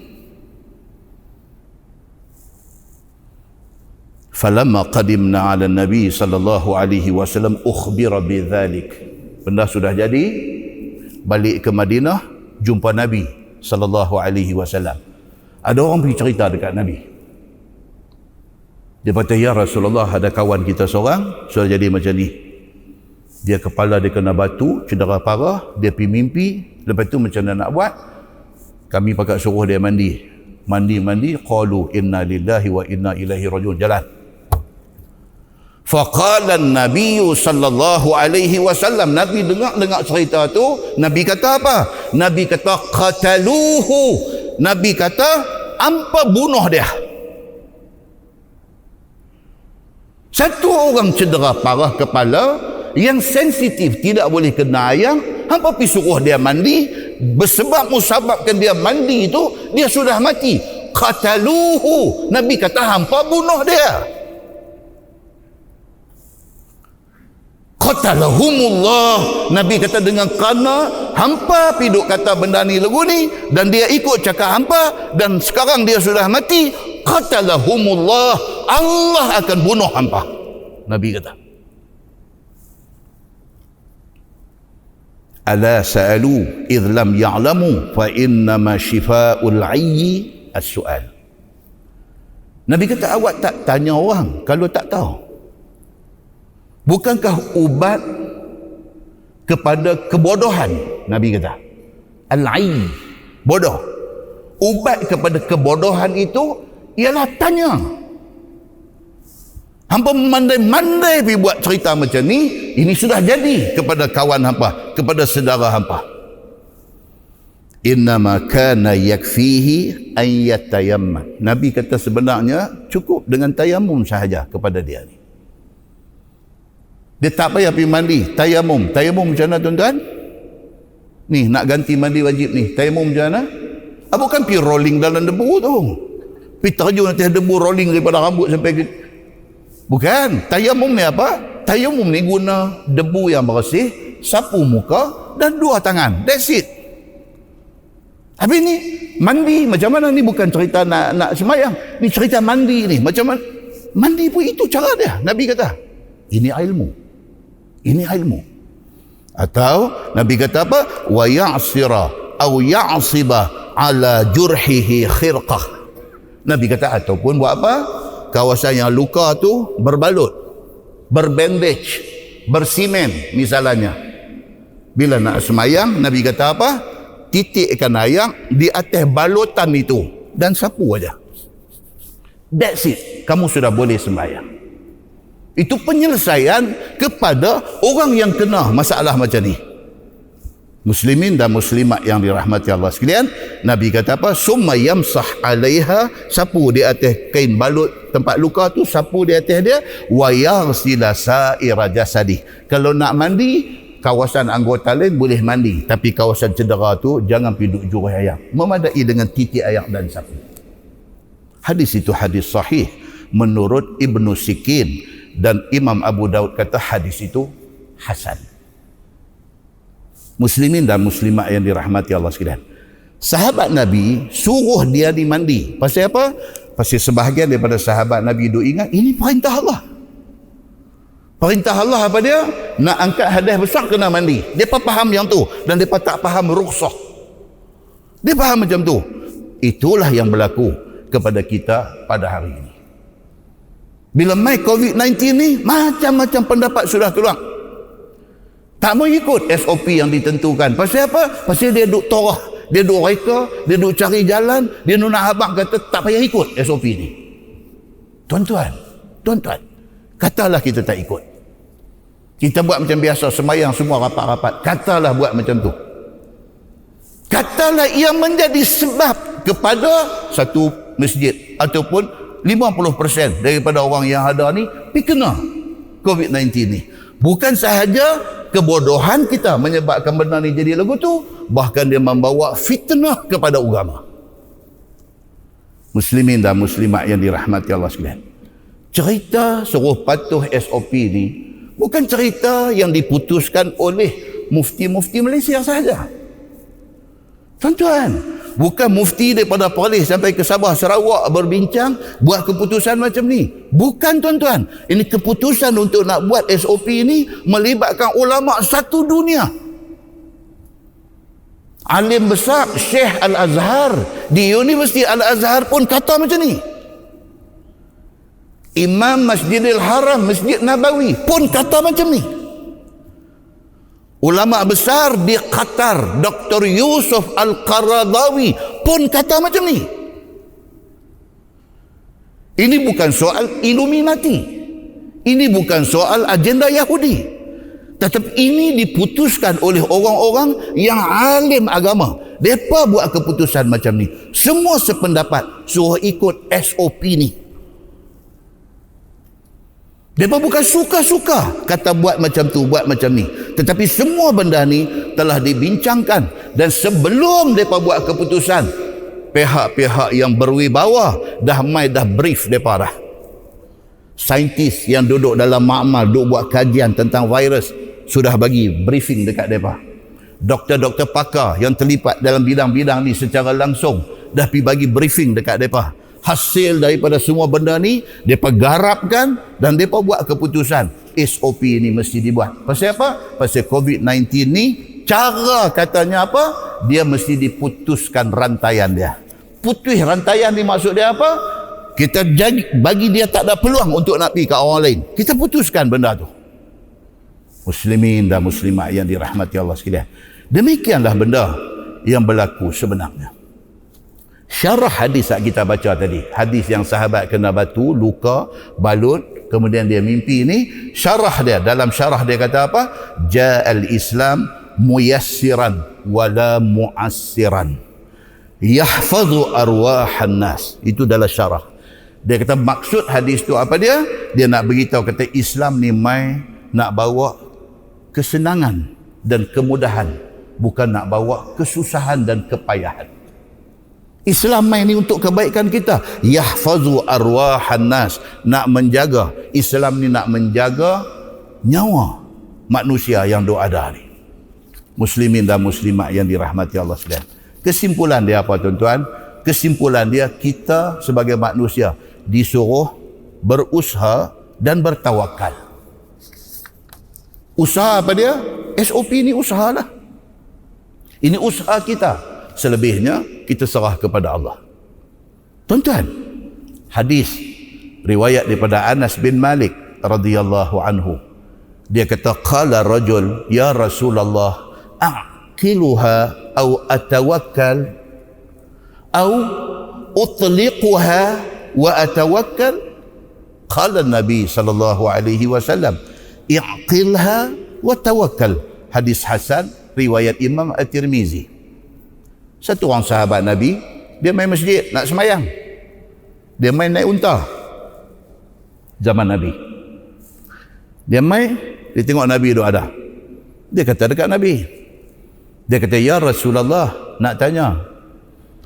Falamma qadimna 'ala Nabi sallallahu alaihi wasallam ukhbira bidzalik. Benda sudah jadi, balik ke Madinah, jumpa Nabi sallallahu alaihi wasallam. Ada orang pergi cerita dekat Nabi. Dia kata, ya Rasulullah, ada kawan kita seorang sudah jadi macam ni. Dia kepala dia kena batu, cedera parah, dia pergi mimpi, lepas tu macam mana nak buat? Kami pakat suruh dia mandi. Mandi, qalu inna lillahi wa inna ilaihi rajiun, jalan. Faqala an-nabiy sallallahu alaihi wasallam, Nabi dengar cerita tu, Nabi kata apa? Nabi kata qataluhu. Nabi kata hampa bunuh dia. Satu orang cedera parah kepala yang sensitif, tidak boleh kena ayam, hampa pergi suruh dia mandi, bersebab musababkan dia mandi itu dia sudah mati. Qataluhu. Nabi kata hampa bunuh dia. Qatalahumullah. Nabi kata dengan kerana hampa piduk kata benda ni lagu ni dan dia ikut cakap hampa dan sekarang dia sudah mati, qatalahumullah, Allah akan bunuh hampa. Nabi kata, ala sa'alu idh lam ya'lamu fa innama shifa'ul 'ayyi as-su'al. Nabi kata, awak tak tanya orang kalau tak tahu? Bukankah ubat kepada kebodohan? Nabi kata, al-'ayy, bodoh. Ubat kepada kebodohan itu ialah tanya. Hampa mandai-mandai pergi buat cerita macam ni, ini sudah jadi kepada kawan hampa, kepada saudara hampa. Innama kana yakfihi an yatayammam. Nabi kata sebenarnya cukup dengan tayamum sahaja kepada dia ni. Dia tak payah pergi mandi, tayamum. Tayamum macam mana tuan-tuan? Ni nak ganti mandi wajib ni, tayamum macam mana? Bukan pergi rolling dalam debu tu. Pergi terjun atas debu, rolling daripada rambut sampai ke... Bukan. Tayamum ni apa? Tayamum ni guna debu yang bersih, sapu muka dan dua tangan. That's it. Habis ni mandi macam mana? Ni bukan cerita nak semayang. Ni cerita mandi ni. Macam mana? Mandi pun itu cara dia. Nabi kata, ini ilmu. Ini ilmu. Atau Nabi kata apa? Wa ya'sira au ya'siba ala jurhihi khirqah. Nabi kata ataupun buat apa? Kawasan yang luka tu berbalut, berbandage, bersimen misalnya. Bila nak semayang, Nabi kata apa? Titikkan air di atas balutan itu dan sapu aja. That's it. Kamu sudah boleh sembahyang. Itu penyelesaian kepada orang yang kena masalah macam ni. Muslimin dan muslimat yang dirahmati Allah sekalian, Nabi kata apa? Summa yamsah 'alaiha, sapu di atas kain balut tempat luka tu, sapu di atas dia, wa yaghsila sa'ira jasadi. Kalau nak mandi, kawasan anggota lain boleh mandi, tapi kawasan cedera tu jangan pergi duduk jurih air. Memadai dengan titik air dan sapu. Hadis itu hadis sahih menurut Ibnu Sikin, dan Imam Abu Daud kata hadis itu hasan. Muslimin dan muslimat yang dirahmati Allah sekalian, sahabat Nabi suruh dia dimandi. Pasal apa? Pasal sebahagian daripada sahabat Nabi duk ingat ini perintah Allah. Perintah Allah apa dia? Nak angkat hadaih besar kena mandi. Depa faham yang tu dan depa tak faham rukhsah. Dia faham macam tu. Itulah yang berlaku kepada kita pada hari ini. Bila mai COVID-19 ni, macam-macam pendapat sudah keluar. Tak mau ikut SOP yang ditentukan. Pasal apa? Pasal dia duk torah, dia duk reka, dia duk cari jalan, dia nak abang kata tak payah ikut SOP ni. Tuan-tuan, katalah kita tak ikut. Kita buat macam biasa, semayang semua rapat-rapat. Katalah buat macam tu. Katalah ia menjadi sebab kepada satu masjid ataupun 50% daripada orang yang ada ni pergi kena COVID-19 ni. Bukan sahaja kebodohan kita menyebabkan benda ni jadi lagu tu, bahkan dia membawa fitnah kepada agama. Muslimin dan muslimat yang dirahmati Allah sekalian, cerita suruh patuh SOP ni bukan cerita yang diputuskan oleh mufti-mufti Malaysia sahaja. Tuan-tuan, bukan mufti daripada Perlis sampai ke Sabah, Sarawak berbincang buat keputusan macam ni. Bukan tuan-tuan. Ini keputusan untuk nak buat SOP ni melibatkan ulama satu dunia. Alim besar Syekh Al-Azhar di Universiti Al-Azhar pun kata macam ni. Imam Masjidil Haram, Masjid Nabawi pun kata macam ni. Ulama besar di Qatar, Dr. Yusuf Al-Qaradawi pun kata macam ni. Ini bukan soal Illuminati. Ini bukan soal agenda Yahudi. Tetapi ini diputuskan oleh orang-orang yang alim agama. Mereka buat keputusan macam ni. Semua sependapat suruh ikut SOP ni. Mereka bukan suka-suka kata buat macam tu, buat macam ni. Tetapi semua benda ni telah dibincangkan. Dan sebelum mereka buat keputusan, pihak-pihak yang berwibawa dah brief mereka dah. Saintis yang duduk dalam makmal, duduk buat kajian tentang virus, sudah bagi briefing dekat mereka. Doktor-doktor pakar yang terlibat dalam bidang-bidang ni secara langsung dah pergi bagi briefing dekat mereka. Hasil daripada semua benda ni mereka garapkan dan mereka buat keputusan SOP ni mesti dibuat. Pasal apa? Pasal COVID-19 ni cara katanya apa? Dia mesti diputuskan rantaian dia. Putus rantaian ni maksud dia apa? Kita bagi dia tak ada peluang untuk nak pergi ke orang lain. Kita putuskan benda tu. Muslimin dan muslimat yang dirahmati Allah sekalian, demikianlah benda yang berlaku sebenarnya. Syarah hadis yang kita baca tadi, hadis yang sahabat kena batu, luka, balut, kemudian dia mimpi ni, syarah dia, dalam syarah dia kata apa? Ja'al Islam muyassiran wala mu'assiran yahfazu arwahan nas. Itu dalam syarah. Dia kata maksud hadis tu apa dia? Dia nak beritahu kata Islam ni mai nak bawa kesenangan dan kemudahan, bukan nak bawa kesusahan dan kepayahan. Islam mai ni untuk kebaikan kita. Yahfazu arwahan nas, nak menjaga. Islam ni nak menjaga nyawa manusia yang ada ni. Muslimin dan muslimat yang dirahmati Allah sekalian. Kesimpulan dia apa tuan-tuan? Kesimpulan dia, kita sebagai manusia disuruh berusaha dan bertawakal. Usaha apa dia? SOP ni usahalah. Ini usaha kita. Selebihnya kita serah kepada Allah. Tuan-tuan, hadis riwayat daripada Anas bin Malik radhiyallahu anhu. Dia kata qala rajul ya Rasulullah a'qiluha au atawakkal au utliquha wa atawakkal. Qala Nabi sallallahu alaihi wasallam i'qilha wa tawakkal. Hadis hasan riwayat Imam At-Tirmizi. Satu orang sahabat Nabi, dia main masjid nak semayang. Dia main naik unta. Zaman Nabi. Dia main, dia tengok Nabi tu ada. Dia kata dekat Nabi. Dia kata, ya Rasulullah, nak tanya.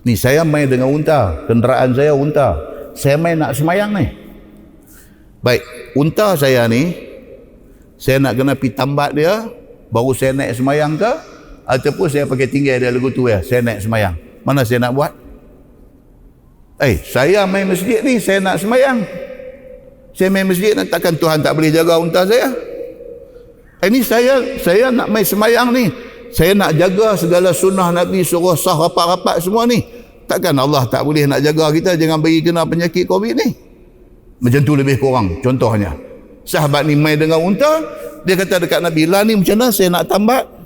Ni saya main dengan unta, kenderaan saya unta. Saya main nak semayang ni. Baik, unta saya ni, saya nak kena pergi tambat dia, baru saya naik semayang ke? Ataupun saya pakai tinggal dia lagu tu ya, saya naik semayang. Mana saya nak buat? Saya main masjid ni, saya nak semayang. Saya main masjid, takkan Tuhan tak boleh jaga unta saya? Ini saya nak main semayang ni. Saya nak jaga segala sunnah Nabi, suruh sah rapat-rapat semua ni. Takkan Allah tak boleh nak jaga kita, jangan bagi kena penyakit COVID ni? Macam tu lebih kurang contohnya. Sahabat ni main dengan unta, dia kata dekat Nabi, lah ni macam mana saya nak tambat?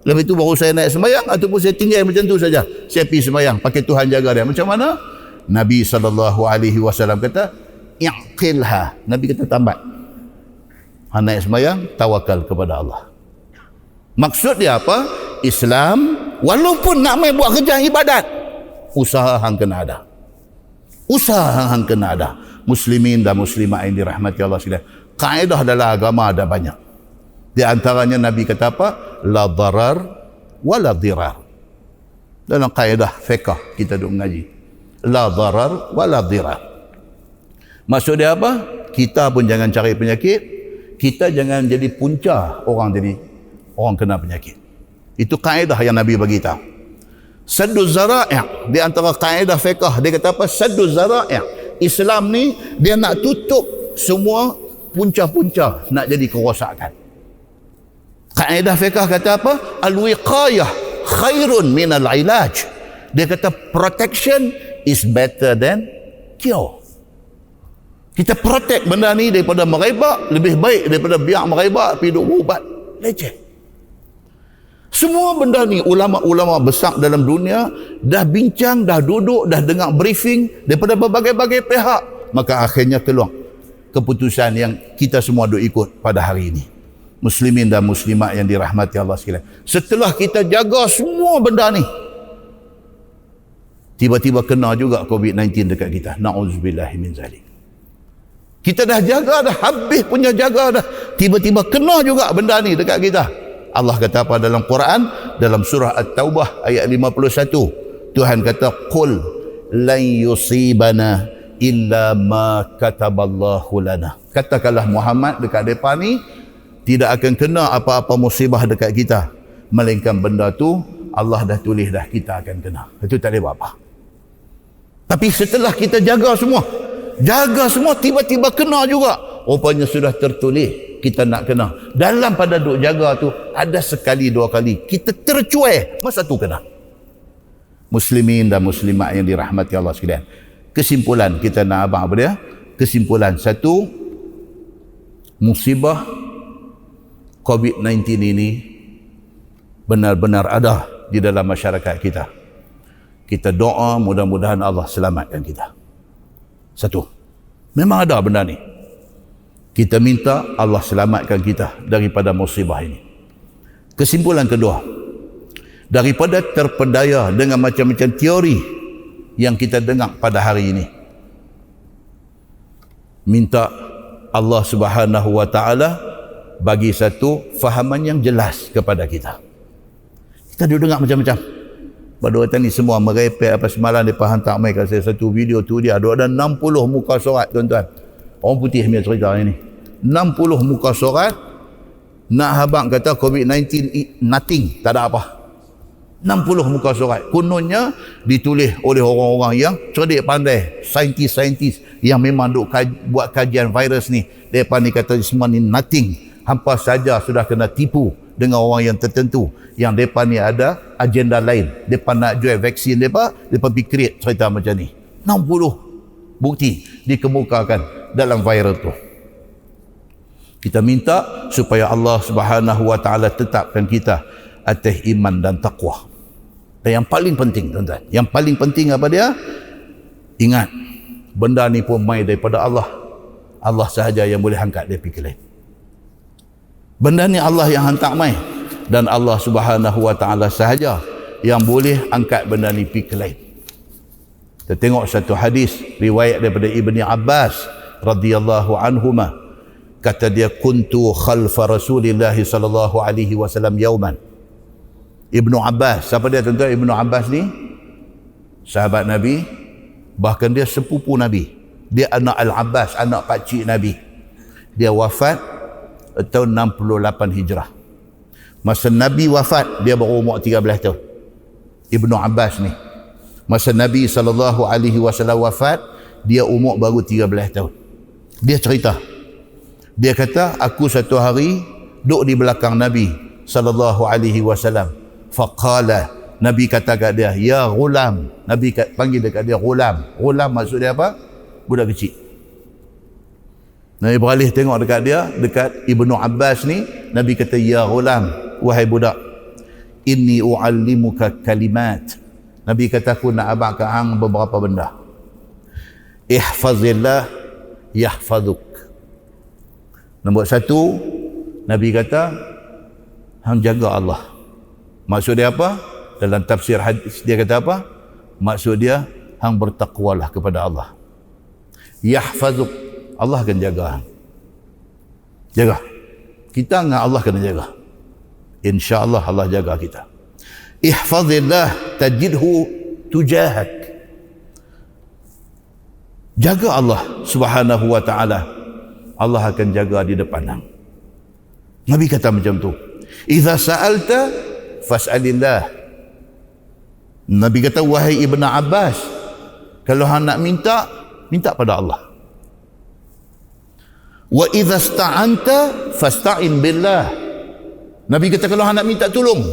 Lepas itu baru saya naik semayang, ataupun saya tinggal macam tu saja. Saya pergi semayang, pakai Tuhan jaga dia. Macam mana? Nabi SAW kata, i'qilha. Nabi kata tambat. Naik semayang, tawakal kepada Allah. Maksud dia apa? Islam, walaupun nak main buat kerja ibadat, usaha hang kena ada. Usaha hang kena ada. Muslimin dan muslimat yang dirahmati Allah sekalian. Kaedah dalam agama ada banyak. Di antaranya Nabi kata apa? La darar wa la dirar. Dalam kaedah fiqh kita duk mengaji. La darar wa la dirar. Maksud dia apa? Kita pun jangan cari penyakit. Kita jangan jadi punca orang kena penyakit. Itu kaedah yang Nabi bagi tahu. Saddu zara'i', di antara kaedah fiqh dia kata apa? Saddu zara'i'. Islam ni dia nak tutup semua punca-punca nak jadi kerosakan. Kaedah fiqh kata apa? Al-wiqayah khairun minal ilaj. Dia kata protection is better than cure. Kita protect benda ni daripada merebak, lebih baik daripada biar merebak pergi duk ubat leceh. Semua benda ni ulama-ulama besar dalam dunia dah bincang, dah duduk, dah dengar briefing daripada berbagai-bagai pihak. Maka akhirnya keluar keputusan yang kita semua duk ikut pada hari ini. Muslimin dan muslimat yang dirahmati Allah sekalian. Setelah kita jaga semua benda ni, tiba-tiba kena juga COVID-19 dekat kita. Na'udzubillahi min zalik. Kita dah jaga dah, habis punya jaga dah. Tiba-tiba kena juga benda ni dekat kita. Allah kata apa dalam Quran? Dalam surah At-Taubah ayat 51. Tuhan kata, Qul lan yusibana illa ma kataballahu lana. Katakanlah Muhammad dekat mereka ni, tidak akan kena apa-apa musibah dekat kita, melainkan benda tu Allah dah tulis dah kita akan kena. Itu tak boleh buat apa. Tapi setelah kita jaga semua, tiba-tiba kena juga. Rupanya sudah tertulis kita nak kena. Dalam pada duk jaga tu ada sekali dua kali kita tercuai, masa tu kena. Muslimin dan muslimat yang dirahmati Allah sekalian. Kesimpulan kita nak abang apa dia? Kesimpulan satu, musibah COVID-19 ini benar-benar ada di dalam masyarakat kita. kita doa mudah-mudahan Allah selamatkan kita. Satu, memang ada benda ni. Kita minta Allah selamatkan kita daripada musibah ini. Kesimpulan kedua, daripada terpedaya dengan macam-macam teori yang kita dengar pada hari ini, minta Allah Subhanahu wa taala bagi satu fahaman yang jelas kepada kita. Kita dah dengar macam-macam. Pada waktu ni semua merepek apa semalam dia hantar mai kat saya satu video tu, dia ada 60 muka surat tuan-tuan. Orang putih punya cerita ini. 60 muka surat nak habang kata COVID-19 nothing, tak ada apa. 60 muka surat. Kononnya ditulis oleh orang-orang yang cerdik pandai, saintis-saintis yang memang duk buat kajian virus ni. Depa ni kata semua ni nothing. Hampa saja sudah kena tipu dengan orang yang tertentu yang depa ni ada agenda lain. Depa nak jual vaksin depa pergi create cerita macam ni. 60 bukti dikemukakan dalam viral tu. Kita minta supaya Allah Subhanahu wa taala tetapkan kita atas iman dan taqwa. Dan yang paling penting tuan-tuan, yang paling penting apa dia? Ingat, benda ni pun mai daripada Allah. Allah sahaja yang boleh angkat dia pergi lain. Benda ni Allah yang hantar mai, dan Allah Subhanahu wa taala sahaja yang boleh angkat benda ni pergi lain. Kita tengok satu hadis riwayat daripada Ibni Abbas radhiyallahu anhuma. Kata dia, kuntu khalfa Rasulillah sallallahu alaihi wasallam yauman. Ibnu Abbas, siapa dia tuan-tuan? Ibnu Abbas ni sahabat Nabi, bahkan dia sepupu Nabi. Dia anak Al-Abbas, anak pakcik Nabi. Dia wafat tahun 68 Hijrah. Masa Nabi wafat, dia baru umur 13 tahun. Ibnu Abbas ni. Masa Nabi sallallahu alaihi wasallam wafat, dia umur baru 13 tahun. Dia cerita. Dia kata, aku satu hari duduk di belakang Nabi sallallahu alaihi wasallam. Faqala, Nabi kata kat dia, ya ghulam. Nabi panggil dekat dia ghulam. Ghulam maksud dia apa? Budak kecil. Nabi beralih tengok dekat dia, dekat Ibnu Abbas ni. Nabi kata, ya ghulam, wahai budak, inni u'allimuka kalimat. Nabi kata, aku nak abang ke hang beberapa benda. Ihfazillah yahfazuk. Nombor satu, Nabi kata, hang jaga Allah. Maksud dia apa? Dalam tafsir hadis dia kata apa? Maksud dia, hang bertakwalah kepada Allah. Yahfazuk, Allah akan jaga hang. Jaga. Kita dengan Allah kena jaga. InsyaAllah Allah jaga kita. Ihfazillah tajidhu tujahak. Jaga Allah Subhanahu wa ta'ala, Allah akan jaga di depan hang. Nabi kata macam tu. Idza sa'alta fas'alillah. Nabi kata, wahai Ibnu Abbas, kalau hang nak minta, minta pada Allah. Wa idza sta'anta fasta'in billah. Nabi kata, kalau hang nak minta tolong.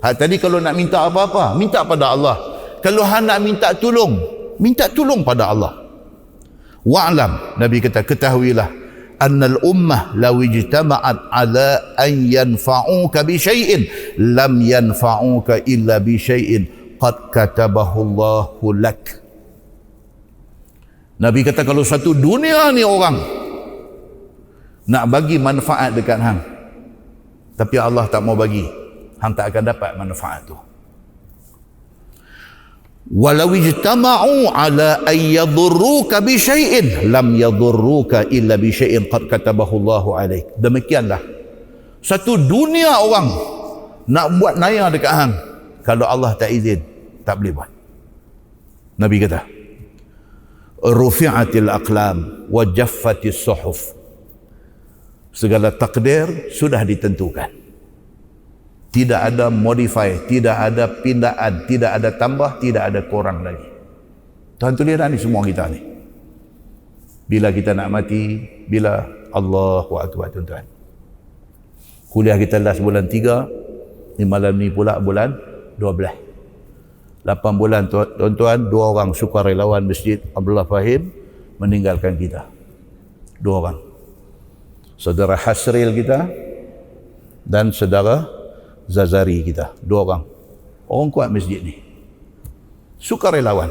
Tadi kalau nak minta apa-apa, minta pada Allah. Kalau hang nak minta tolong pada Allah. Wa'lam, Nabi kata, ketahuilah, annal ummah law ijtama'at ala an yanfa'uka bi syai'in lam yanfa'uka illa bi syai'in qad katabahu Allahu lak. Nabi kata, kalau satu dunia ni orang nak bagi manfaat dekat hang, tapi Allah tak mau bagi, hang tak akan dapat manfaat tu. Walau ijtama'u ala an yadurruka bi syai'in lam yadurruka illa bi syai'in qad katabahu Allahu alaik. Demikianlah, satu dunia orang nak buat naya dekat hang, kalau Allah tak izin, tak boleh buat. Nabi kata, rufi'atil aqlam wa jaffatis suhuf. Segala takdir sudah ditentukan. Tidak ada modify, tidak ada pindaan, tidak ada tambah, tidak ada kurang lagi. Tuhan tulis dah ni semua kita ni. Bila kita nak mati, bila Allahu Akbar tuan-tuan. Kuliah kita last bulan 3, ni malam ni pula bulan 12. 8 bulan tuan-tuan, 2 orang sukarelawan Masjid Abdullah Fahim meninggalkan kita. 2 orang. Saudara Hasril kita dan saudara Zazari kita. 2 orang. Orang kuat masjid ni. sukarelawan.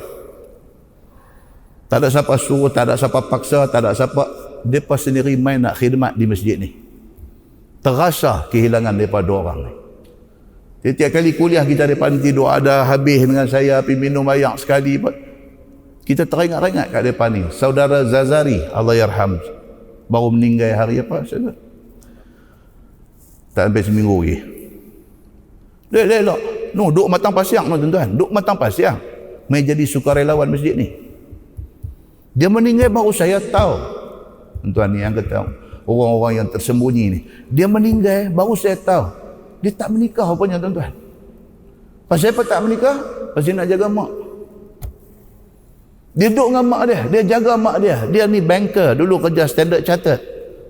Tak ada siapa suruh, tak ada siapa paksa, tak ada siapa. Mereka sendiri main nak khidmat di masjid ni. Terasa kehilangan daripada orang ni. Setiap kali kuliah kita depan tidur ada habis dengan saya, pergi minum air sekali. Kita teringat-ingat kat depan ni. Saudara Zazari, Allah yarham. Baru meninggal hari apa? Tak sampai seminggu lagi. Lelak. No, duk matang pasiang no tuan-tuan. Duk matang pasiang. Mai jadi sukarelawan masjid ni. Dia meninggal baru saya tahu. Tuan-tuan ni yang kata orang-orang yang tersembunyi ni. Dia meninggal baru saya tahu. Dia tak menikah rupanya tuan-tuan. Pasal apa tak menikah? Pasal nak jaga mak. Dia duduk dengan mak dia. Dia jaga mak dia. Dia ni banker. Dulu kerja Standard Chartered.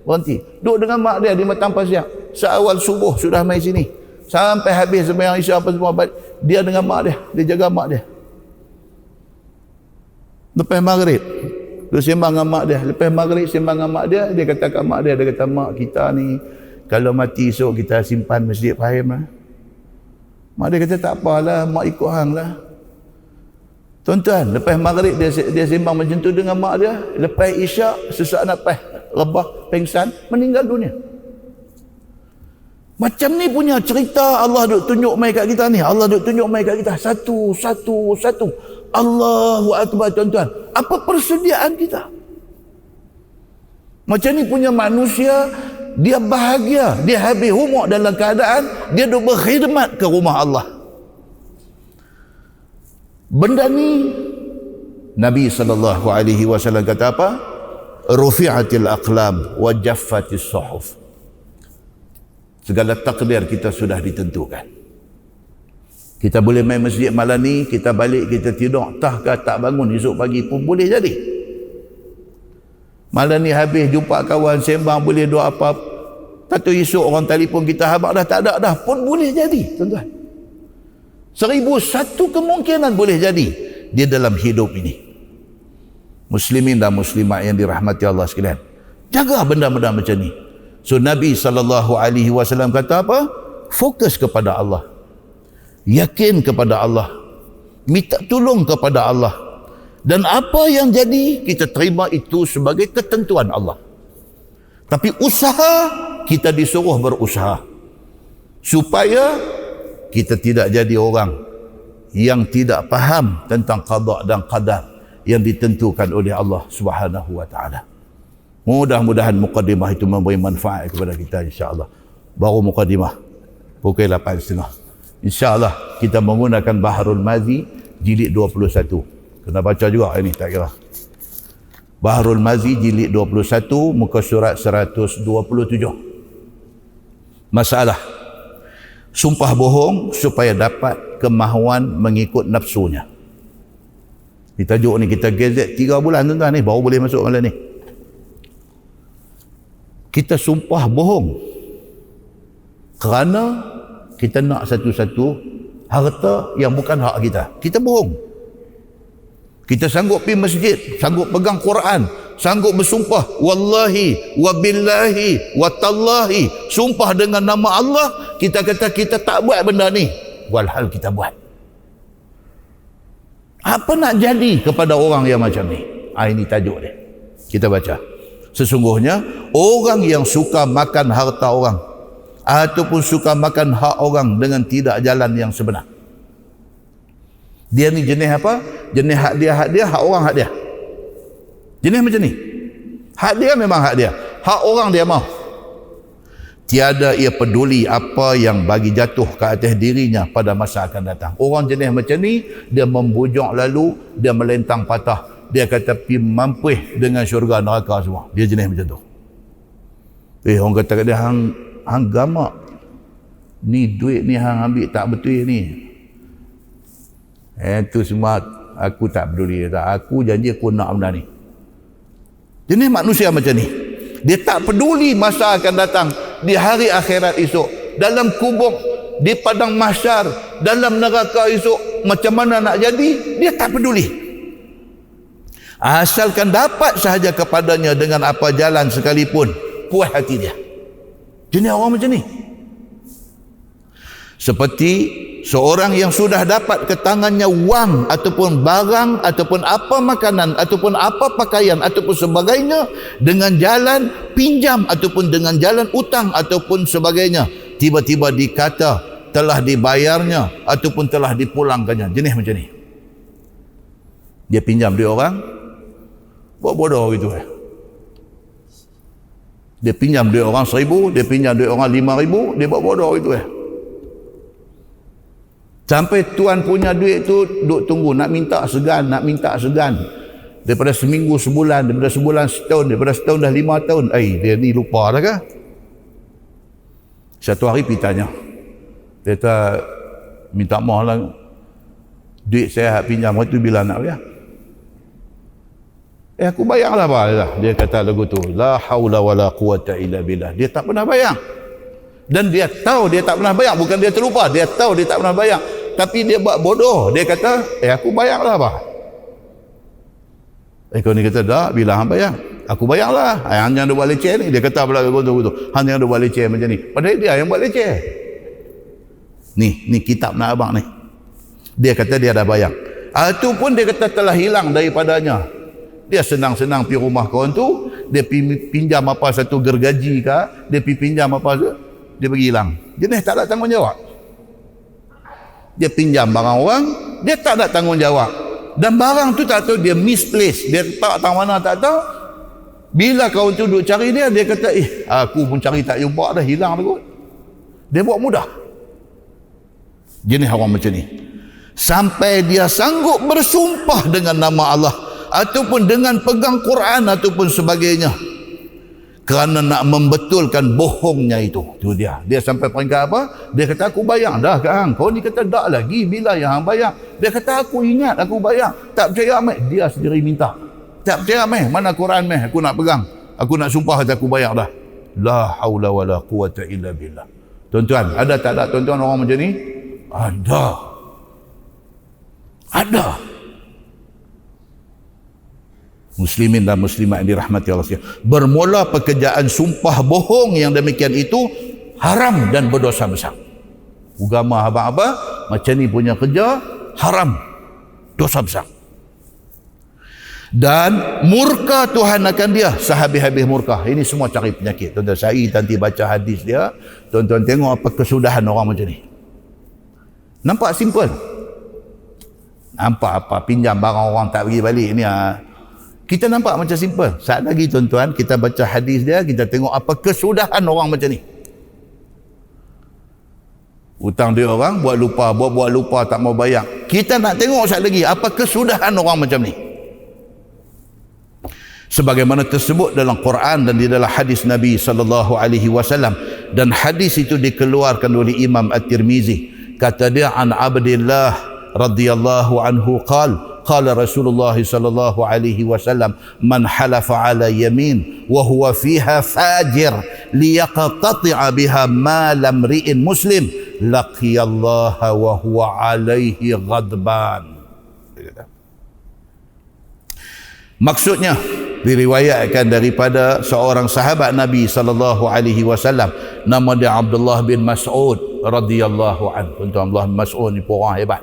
Berhenti. Duduk dengan mak dia di matang pasiang. Seawal subuh sudah main sini. Sampai habis sembahyang isyak apa semua. Dia dengan mak dia. Dia jaga mak dia. Lepas maghrib. Dia sembang dengan mak dia. Lepas maghrib sembang dengan mak dia. Dia kata kat mak dia. Dia kata, mak kita ni kalau mati esok kita simpan masjid Fahim lah. Mak dia kata tak apalah. Mak ikut hang lah. Tuan-tuan, lepas maghrib dia sembang macam tu dengan mak dia. Lepas isyak, sesaat lepas rebah, pengsan, meninggal dunia. Macam ni punya cerita Allah duk tunjuk mai kat kita ni. Allah duk tunjuk mai kat kita. Satu. Allahu Akbar tuan-tuan. Apa persediaan kita? Macam ni punya manusia, dia bahagia. Dia habis umur dalam keadaan, dia duk berkhidmat ke rumah Allah. Benda ni Nabi SAW kata apa? Rufi'atil aqlam wa jaffatis suhuf. Segala takdir kita sudah ditentukan. Kita boleh main masjid malam ni, kita balik, kita tidur, tahkah tak bangun esok pagi pun boleh jadi. Malam ni habis jumpa kawan, sembang, boleh doa apa. Tak tahu esok orang telefon kita habaq dah tak ada dah pun boleh jadi tuan-tuan. 1001 kemungkinan boleh jadi dia dalam hidup ini. Muslimin dan muslimat yang dirahmati Allah sekalian, jaga benda-benda macam ni. So Nabi SAW kata apa? Fokus kepada Allah, yakin kepada Allah, minta tolong kepada Allah, dan apa yang jadi kita terima itu sebagai ketentuan Allah. Tapi usaha, kita disuruh berusaha supaya kita tidak jadi orang yang tidak faham tentang qada dan qadar yang ditentukan oleh Allah Subhanahu wa taala. Mudah-mudahan mukadimah itu memberi manfaat kepada kita insya-Allah. Baru mukadimah pukul 8.30. Insya-Allah kita menggunakan Baharul Mazi jilid 21. Kena baca juga ini tak kira. Baharul Mazi jilid 21 muka surat 127. Masalah sumpah bohong supaya dapat kemahuan mengikut nafsunya. Di tajuk ni kita gazet 3 bulan tuan-tuan ni baru boleh masuk malam ni. Kita sumpah bohong kerana kita nak satu-satu harta yang bukan hak kita. Kita bohong. Kita sanggup pergi masjid, sanggup pegang Quran, sanggup bersumpah wallahi wa billahi wa tallahi, sumpah dengan nama Allah, kita kata kita tak buat benda ni, walhal kita buat. Apa nak jadi kepada orang yang macam ni? Ini tajuk dia. Kita baca. Sesungguhnya orang yang suka makan harta orang ataupun suka makan hak orang dengan tidak jalan yang sebenar, dia ni jenis apa? Jenis hak dia, hak orang hak dia. Jenis macam ni. Hak dia memang hak dia. Hak orang dia mau. Tiada ia peduli apa yang bagi jatuh ke atas dirinya pada masa akan datang. Orang jenis macam ni, dia membujuk lalu, dia melentang patah. Dia kata pergi mampus dengan syurga neraka semua. Dia jenis macam tu. Orang kata kat dia, hang gamak. Ni duit ni hang ambil tak betul ni. Itu semua aku tak peduli. Aku janji aku nak benda ni. Jenis manusia macam ni. Dia tak peduli masa akan datang, di hari akhirat esok, dalam kubur, di padang mahsyar, dalam neraka esok, macam mana nak jadi, dia tak peduli. Asalkan dapat sahaja kepadanya dengan apa jalan sekalipun, puas hati dia. Jenis orang macam ni. Seperti seorang yang sudah dapat ke tangannya wang ataupun barang ataupun apa makanan ataupun apa pakaian ataupun sebagainya dengan jalan pinjam ataupun dengan jalan utang ataupun sebagainya, tiba-tiba dikata telah dibayarnya ataupun telah dipulangkannya, jenis macam ni. Dia pinjam duit orang, buat bodoh gitu. Dia pinjam duit orang 1,000, dia pinjam duit orang 5,000, dia buat bodoh gitu. Sampai tuan punya duit tu duk tunggu, nak minta segan. Daripada seminggu sebulan, daripada sebulan setahun, daripada setahun dah 5 tahun. Dia ni lupa dah ke? Satu hari pergi tanya. Dia kata, minta maaf lah, duit saya pinjam waktu bila nak bayar? Aku bayar lah Pak. Dia kata lagu tu, la haula wala quwata illa billah. Dia tak pernah bayar. Dan dia tahu dia tak pernah bayar. Bukan dia terlupa, dia tahu dia tak pernah bayar. Tapi dia buat bodoh. Dia kata, aku bayar lah Pak. Kau ni kata, dah, bila hang bayar? Aku bayar lah. Hang jangan buat leceh ni. Dia kata pula betul. Hang jangan buat leceh macam ni. Padahal dia yang buat leceh. Ni kitab nak abang ni. Dia kata dia dah bayar. Itu pun dia kata telah hilang daripadanya. Dia senang-senang pergi rumah kawan tu, dia pinjam apa satu gergaji ke, dia pinjam apa tu, dia pergi hilang. Jenis tak ada tanggungjawab. Dia pinjam barang orang, dia tak ada tanggungjawab. Dan barang tu tak tahu, dia misplaced, dia tak tahu mana, tak tahu. Bila kawan tu duduk cari dia, dia kata, aku pun cari tak jumpa dah, hilang dah kot. Dia buat mudah. Jenis orang macam ni. Sampai dia sanggup bersumpah dengan nama Allah, ataupun dengan pegang Quran ataupun sebagainya, kerana nak membetulkan bohongnya itu. Tu dia sampai peringkat apa? Dia kata aku bayar dah ke hang. Kau ni kata tak lagi, bila yang hang bayar? Dia kata aku ingat aku bayar. Tak percaya meh, dia sendiri minta. Tak percaya meh, mana Quran meh, aku nak pegang, aku nak sumpah kata aku bayar dah. La haula wala quwata illa billah. Tuan-tuan, ada tak ada tuan-tuan orang macam ni? Ada. Muslimin dan muslimat yang dirahmati Allah sekalian. Bermula pekerjaan sumpah bohong yang demikian itu haram dan berdosa besar. Agama abang-abang macam ni punya kerja haram, dosa besar. Dan murka Tuhan akan dia sehabis-habis murka. Ini semua cari penyakit. Tuan-tuan, saya nanti baca hadis dia, tuan-tuan tengok apa kesudahan orang macam ni. Nampak simple. Nampak apa, pinjam barang orang tak bagi balik ni. Kita nampak macam simple. Saat lagi tuan-tuan, kita baca hadis dia, kita tengok apa kesudahan orang macam ni. Hutang dia orang, buat lupa, tak mau bayar. Kita nak tengok saat lagi apa kesudahan orang macam ni. Sebagaimana tersebut dalam Quran dan di dalam hadis Nabi SAW. Dan hadis itu dikeluarkan oleh Imam At-Tirmizi. Kata dia, an Abdillah radhiyallahu anhu qala Rasulullah sallallahu alaihi wasallam, man halafa ala yamin wa huwa fiha fajir liyaqtati'a biha ma lam ri'in muslim laqiyallaha wa huwa alaihi ghadban. Maksudnya diriwayatkan daripada seorang sahabat Nabi sallallahu alaihi wasallam, nama dia Abdullah bin Mas'ud radhiyallahu anhu. Tuan Abdullah bin Mas'ud ni orang hebat.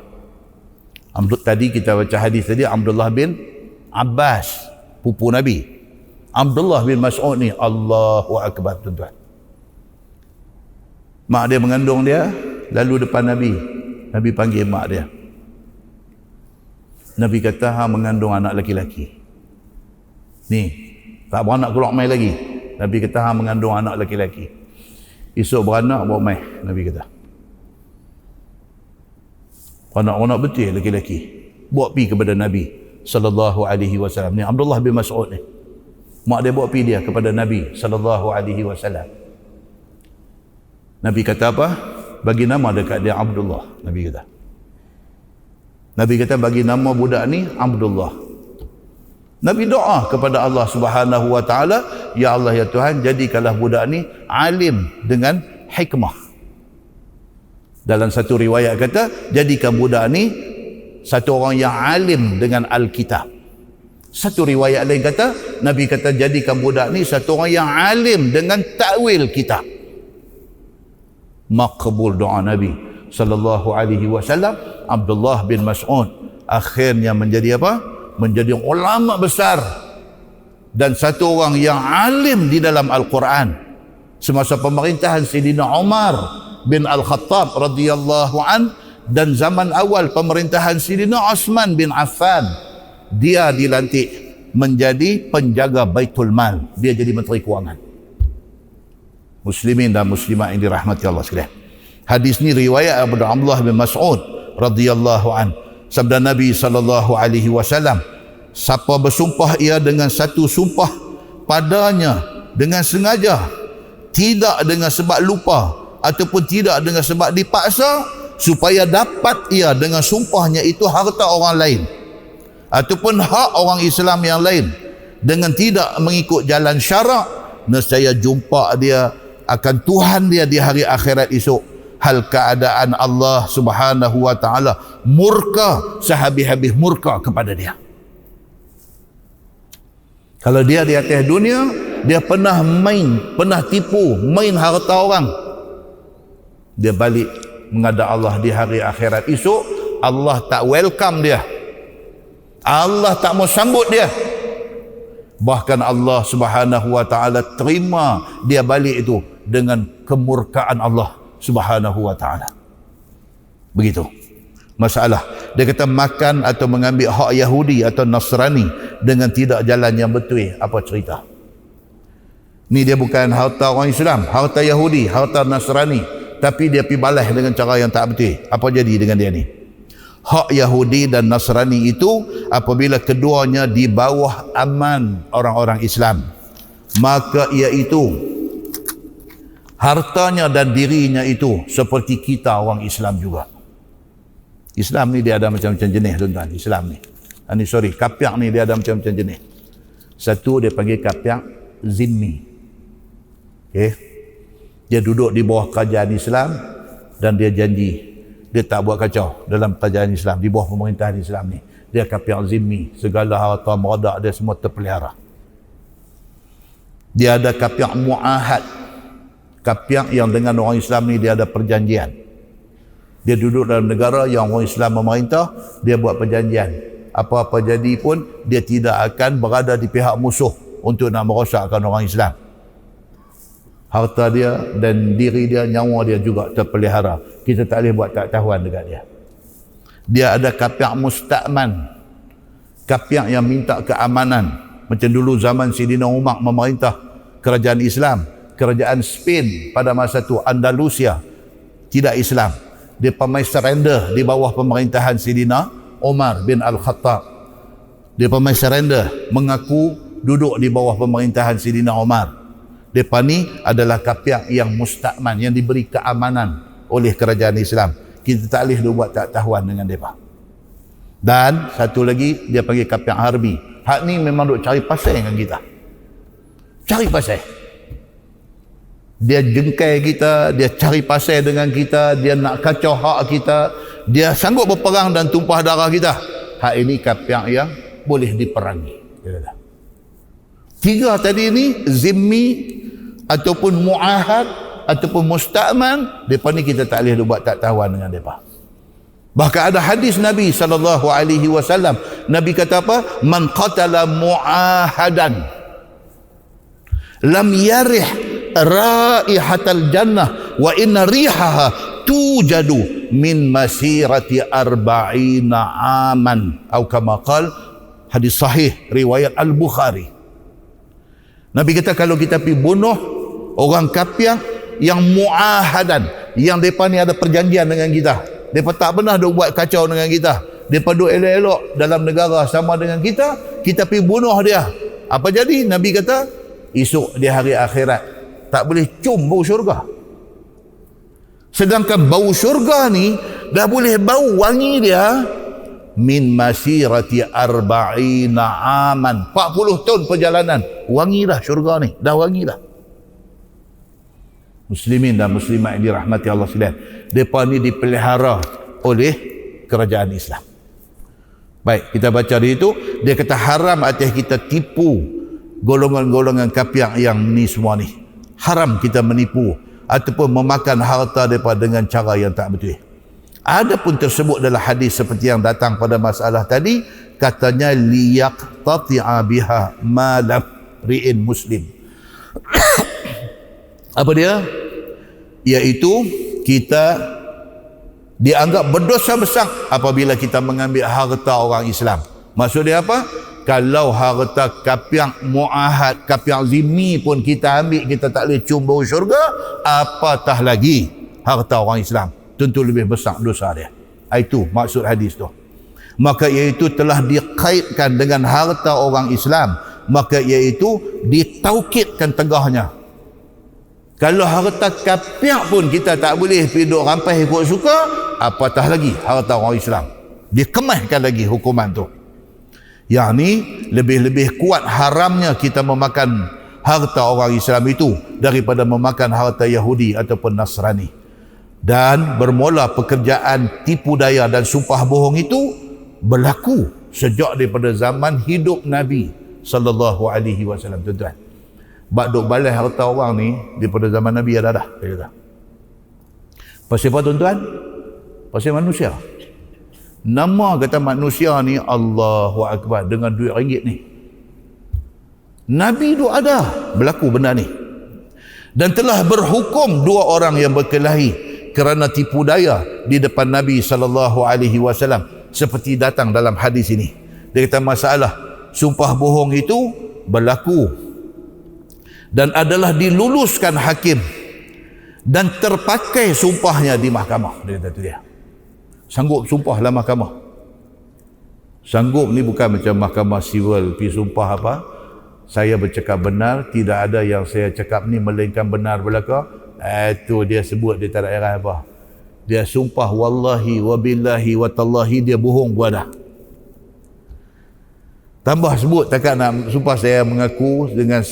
Tadi kita baca hadis tadi, Abdullah bin Abbas, pupu Nabi. Abdullah bin Mas'ud ni, Allahu Akbar tuan-tuan. Mak dia mengandung dia, lalu depan Nabi. Nabi panggil mak dia. Nabi kata, hang mengandung anak lelaki-lelaki. Ni, tak beranak keluar mai lagi. Nabi kata, hang mengandung anak lelaki-lelaki. Esok beranak, bawa mai. Nabi kata. Anak-anak betul lelaki-lelaki. Bawa pergi kepada Nabi sallallahu alaihi wasallam. Ni Abdullah bin Mas'ud ni. Mak dia bawa pergi dia kepada Nabi sallallahu alaihi wasallam. Nabi kata apa? Bagi nama dekat dia Abdullah. Nabi kata bagi nama budak ni Abdullah. Nabi doa kepada Allah Subhanahu wa taala, ya Allah ya Tuhan, jadikanlah budak ni alim dengan hikmah. Dalam satu riwayat kata, jadikan budak ni satu orang yang alim dengan Alkitab. Satu riwayat lain kata, Nabi kata jadikan budak ni satu orang yang alim dengan takwil kitab. Makbul doa Nabi sallallahu alaihi wasallam, Abdullah bin Mas'ud akhirnya menjadi apa? Menjadi ulama besar dan satu orang yang alim di dalam Al-Quran semasa pemerintahan Sayyidina Umar bin Al-Khattab radhiyallahu an, dan zaman awal pemerintahan Sayyidina Utsman bin Affan. Dia dilantik menjadi penjaga Baitul Mal. Dia jadi Menteri Kewangan. Muslimin dan muslimat yang dirahmati Allah sekalian. Hadis ni riwayat Abdullah bin Mas'ud radhiyallahu an. Sabda Nabi sallallahu alaihi wasallam, siapa bersumpah ia dengan satu sumpah padanya dengan sengaja, tidak dengan sebab lupa ataupun tidak dengan sebab dipaksa, supaya dapat ia dengan sumpahnya itu harta orang lain ataupun hak orang Islam yang lain dengan tidak mengikut jalan syarak, nescaya jumpa dia akan Tuhan dia di hari akhirat esok hal keadaan Allah Subhanahu wa taala murka, sehabis-habis murka kepada dia. Kalau dia di atas dunia, dia pernah tipu, main harta orang, dia balik menghadap Allah di hari akhirat esok, Allah tak welcome dia, Allah tak mau sambut dia. Bahkan Allah Subhanahu wa taala terima dia balik itu dengan kemurkaan Allah Subhanahu wa taala. Begitu masalah. Dia kata makan atau mengambil hak Yahudi atau Nasrani dengan tidak jalan yang betul, apa cerita? Ni dia bukan harta orang Islam, harta Yahudi, harta Nasrani, tapi dia pergi balas dengan cara yang tak betul. Apa jadi dengan dia ni? Hak Yahudi dan Nasrani itu apabila keduanya di bawah aman orang-orang Islam, maka iaitu hartanya dan dirinya itu seperti kita orang Islam juga. Islam ni dia ada macam-macam jenis tuan-tuan. Islam ni, kapiak ni dia ada macam-macam jenis. Satu dia panggil kapiak zimmi. Okay. Dia duduk di bawah kerajaan Islam dan dia janji dia tak buat kacau dalam kerajaan Islam, di bawah pemerintahan Islam ni. Dia kapiak zimmi, segala harta meradak dia semua terpelihara. Dia ada kapiak muahad, kapiak yang dengan orang Islam ni dia ada perjanjian. Dia duduk dalam negara yang orang Islam memerintah, dia buat perjanjian. Apa-apa jadi pun dia tidak akan berada di pihak musuh untuk nak merosakkan orang Islam. Harta dia dan diri dia, nyawa dia juga terpelihara. Kita tak boleh buat tak tahuan dekat dia. Dia ada kapiak musta'man, kapiak yang minta keamanan. Macam dulu zaman Sayyidina Umar memerintah kerajaan Islam, kerajaan Spain pada masa itu, Andalusia, tidak Islam. Dia pamai surrender di bawah pemerintahan Sayyidina Umar bin Al-Khattab. Dia pamai surrender, mengaku duduk di bawah pemerintahan Sayyidina Umar. Mereka ni adalah kapiak yang musta'man, yang diberi keamanan oleh kerajaan Islam. Kita tak boleh buat tak tahuan dengan mereka. Dan satu lagi dia panggil kapiak harbi. Hak ni memang duk cari pasal dengan kita. Cari pasal. Dia jengkai kita, dia cari pasal dengan kita, dia nak kacau hak kita, dia sanggup berperang dan tumpah darah kita. Hak ini kapiak yang boleh diperangi. Tiga tadi ni, zimmi ataupun muahad ataupun musta'man, mereka ni kita tak boleh buat tak tahuan dengan mereka. Bahkan ada hadis Nabi SAW, Nabi kata apa? Man qatala muahadan lam yarih raihatal jannah wa inna rihaha tujadu min masirati arba'ina aman, atau kama qala, hadis sahih riwayat Al-Bukhari. Nabi kata kalau kita pergi bunuh orang kafir yang muahadan, yang mereka ni ada perjanjian dengan kita, mereka tak pernah duk buat kacau dengan kita, mereka duk elok-elok dalam negara sama dengan kita, kita pergi bunuh dia, apa jadi? Nabi kata esok di hari akhirat tak boleh cium bau syurga. Sedangkan bau syurga ni dah boleh bau wangi dia min masirati arba'ina aman, 40 tahun perjalanan, wangi dah syurga ni, dah wangi dah. Muslimin dan muslimat yang dirahmati Allah sekalian, mereka ni dipelihara oleh kerajaan Islam. Baik, kita baca di itu, dia kata haram atas kita tipu golongan-golongan kafir yang ni semua ni. Haram kita menipu ataupun memakan harta mereka dengan cara yang tak betul. Adapun tersebut dalam hadis seperti yang datang pada masalah tadi, katanya liyaqtati'a biha malam ri'in muslim. Apa dia? Iaitu kita dianggap berdosa besar apabila kita mengambil harta orang Islam. Maksud dia apa? Kalau harta kapiak mu'ahad, kapiak zimmi pun kita ambil, kita tak boleh cium bau syurga, apatah lagi harta orang Islam. Tentu lebih besar dosa dia. Itu maksud hadis tu. Maka iaitu telah dikaitkan dengan harta orang Islam, maka iaitu ditaukidkan tegahnya. Kalau harta kapiak pun kita tak boleh pergi duk rampai ikut suka, apatah lagi harta orang Islam. Dikemahkan lagi hukuman tu. Yang ni lebih-lebih kuat haramnya kita memakan harta orang Islam itu daripada memakan harta Yahudi ataupun Nasrani. Dan bermula pekerjaan tipu daya dan sumpah bohong itu berlaku sejak daripada zaman hidup Nabi sallallahu alaihi wasallam, tuan-tuan. Bak duk balai harta orang ni daripada zaman Nabi ada dah. Pasal apa, tuan-tuan? Pasal manusia. Nama kata manusia ni Allahu Akbar, dengan duit ringgit ni. Nabi duk ada berlaku benda ni. Dan telah berhukum dua orang yang berkelahi kerana tipu daya di depan Nabi sallallahu alaihi wasallam, seperti datang dalam hadis ini. Dia kata masalah sumpah bohong itu berlaku dan adalah diluluskan hakim dan terpakai sumpahnya di mahkamah. Dia kata tu dia. Sanggup sumpah dalam mahkamah. Sanggup ni bukan macam mahkamah sivil pergi sumpah apa, saya bercakap benar, tidak ada yang saya cakap ni melainkan benar belaka. Itu dia sebut, dia tak ada heran apa. Dia sumpah wallahi wabillahi watallahi, dia bohong pun ada. Tambah sebut, takkan nak sumpah saya mengaku dengan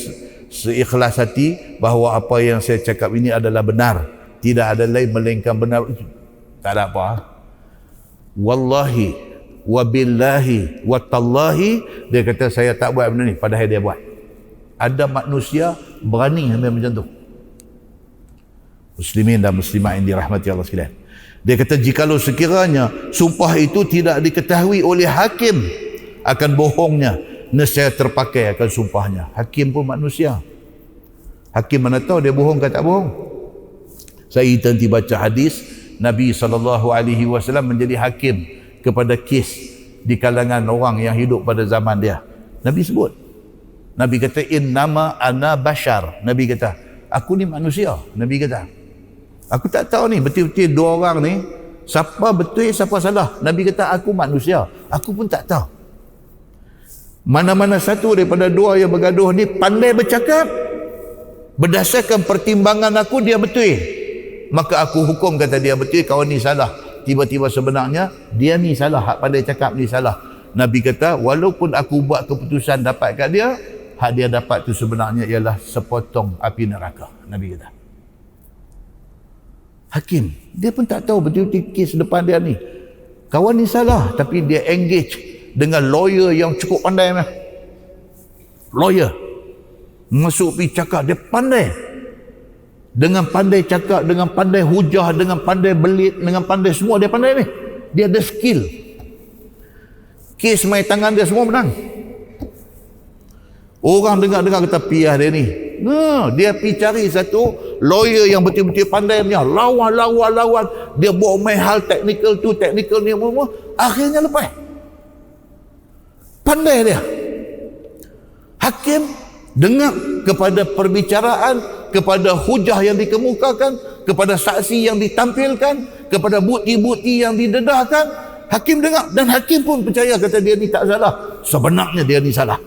seikhlas hati bahawa apa yang saya cakap ini adalah benar, tidak ada lain melainkan benar. Tak ada apa. Wallahi wabillahi watallahi, dia kata saya tak buat benda ni, padahal dia buat. Ada manusia berani ambil macam tu. Muslimin dan muslimat yang dirahmati Allah sekalian. Dia kata jikalau sekiranya sumpah itu tidak diketahui oleh hakim akan bohongnya, nescaya terpakai akan sumpahnya. Hakim pun manusia. Hakim mana tahu dia bohong ke tak bohong. Saya nanti baca hadis Nabi SAW menjadi hakim kepada kes di kalangan orang yang hidup pada zaman dia. Nabi sebut. Nabi kata innama ana bashar. Nabi kata aku ni manusia. Nabi kata aku tak tahu ni betul-betul dua orang ni siapa betul siapa salah. Nabi kata aku manusia, aku pun tak tahu. Mana-mana satu daripada dua yang bergaduh ni pandai bercakap, berdasarkan pertimbangan aku dia betul, maka aku hukum kata dia betul, kawan ni salah. Tiba-tiba sebenarnya dia ni salah, hak pandai cakap ni salah. Nabi kata walaupun aku buat keputusan dapat kat dia, hak dia dapat tu sebenarnya ialah sepotong api neraka. Nabi kata hakim, dia pun tak tahu betul-betul kes depan dia ni. Kawan ni salah, tapi dia engage dengan lawyer yang cukup pandai. Lawyer masuk pergi cakap, dia pandai. Dengan pandai cakap, dengan pandai hujah, dengan pandai belit, dengan pandai semua, dia pandai ni. Dia ada skill. Kes main tangan dia semua menang. Orang dengar-dengar kata piah dia ni. Dia pergi cari satu lawyer yang betul-betul pandai punya. Lawan. Dia buat main hal teknikal tu, teknikal ni semua. Akhirnya lepas. Pandai dia. Hakim dengar kepada perbicaraan, kepada hujah yang dikemukakan, kepada saksi yang ditampilkan, kepada bukti-bukti yang didedahkan. Hakim dengar dan hakim pun percaya kata dia ni tak salah. Sebenarnya dia ni salah.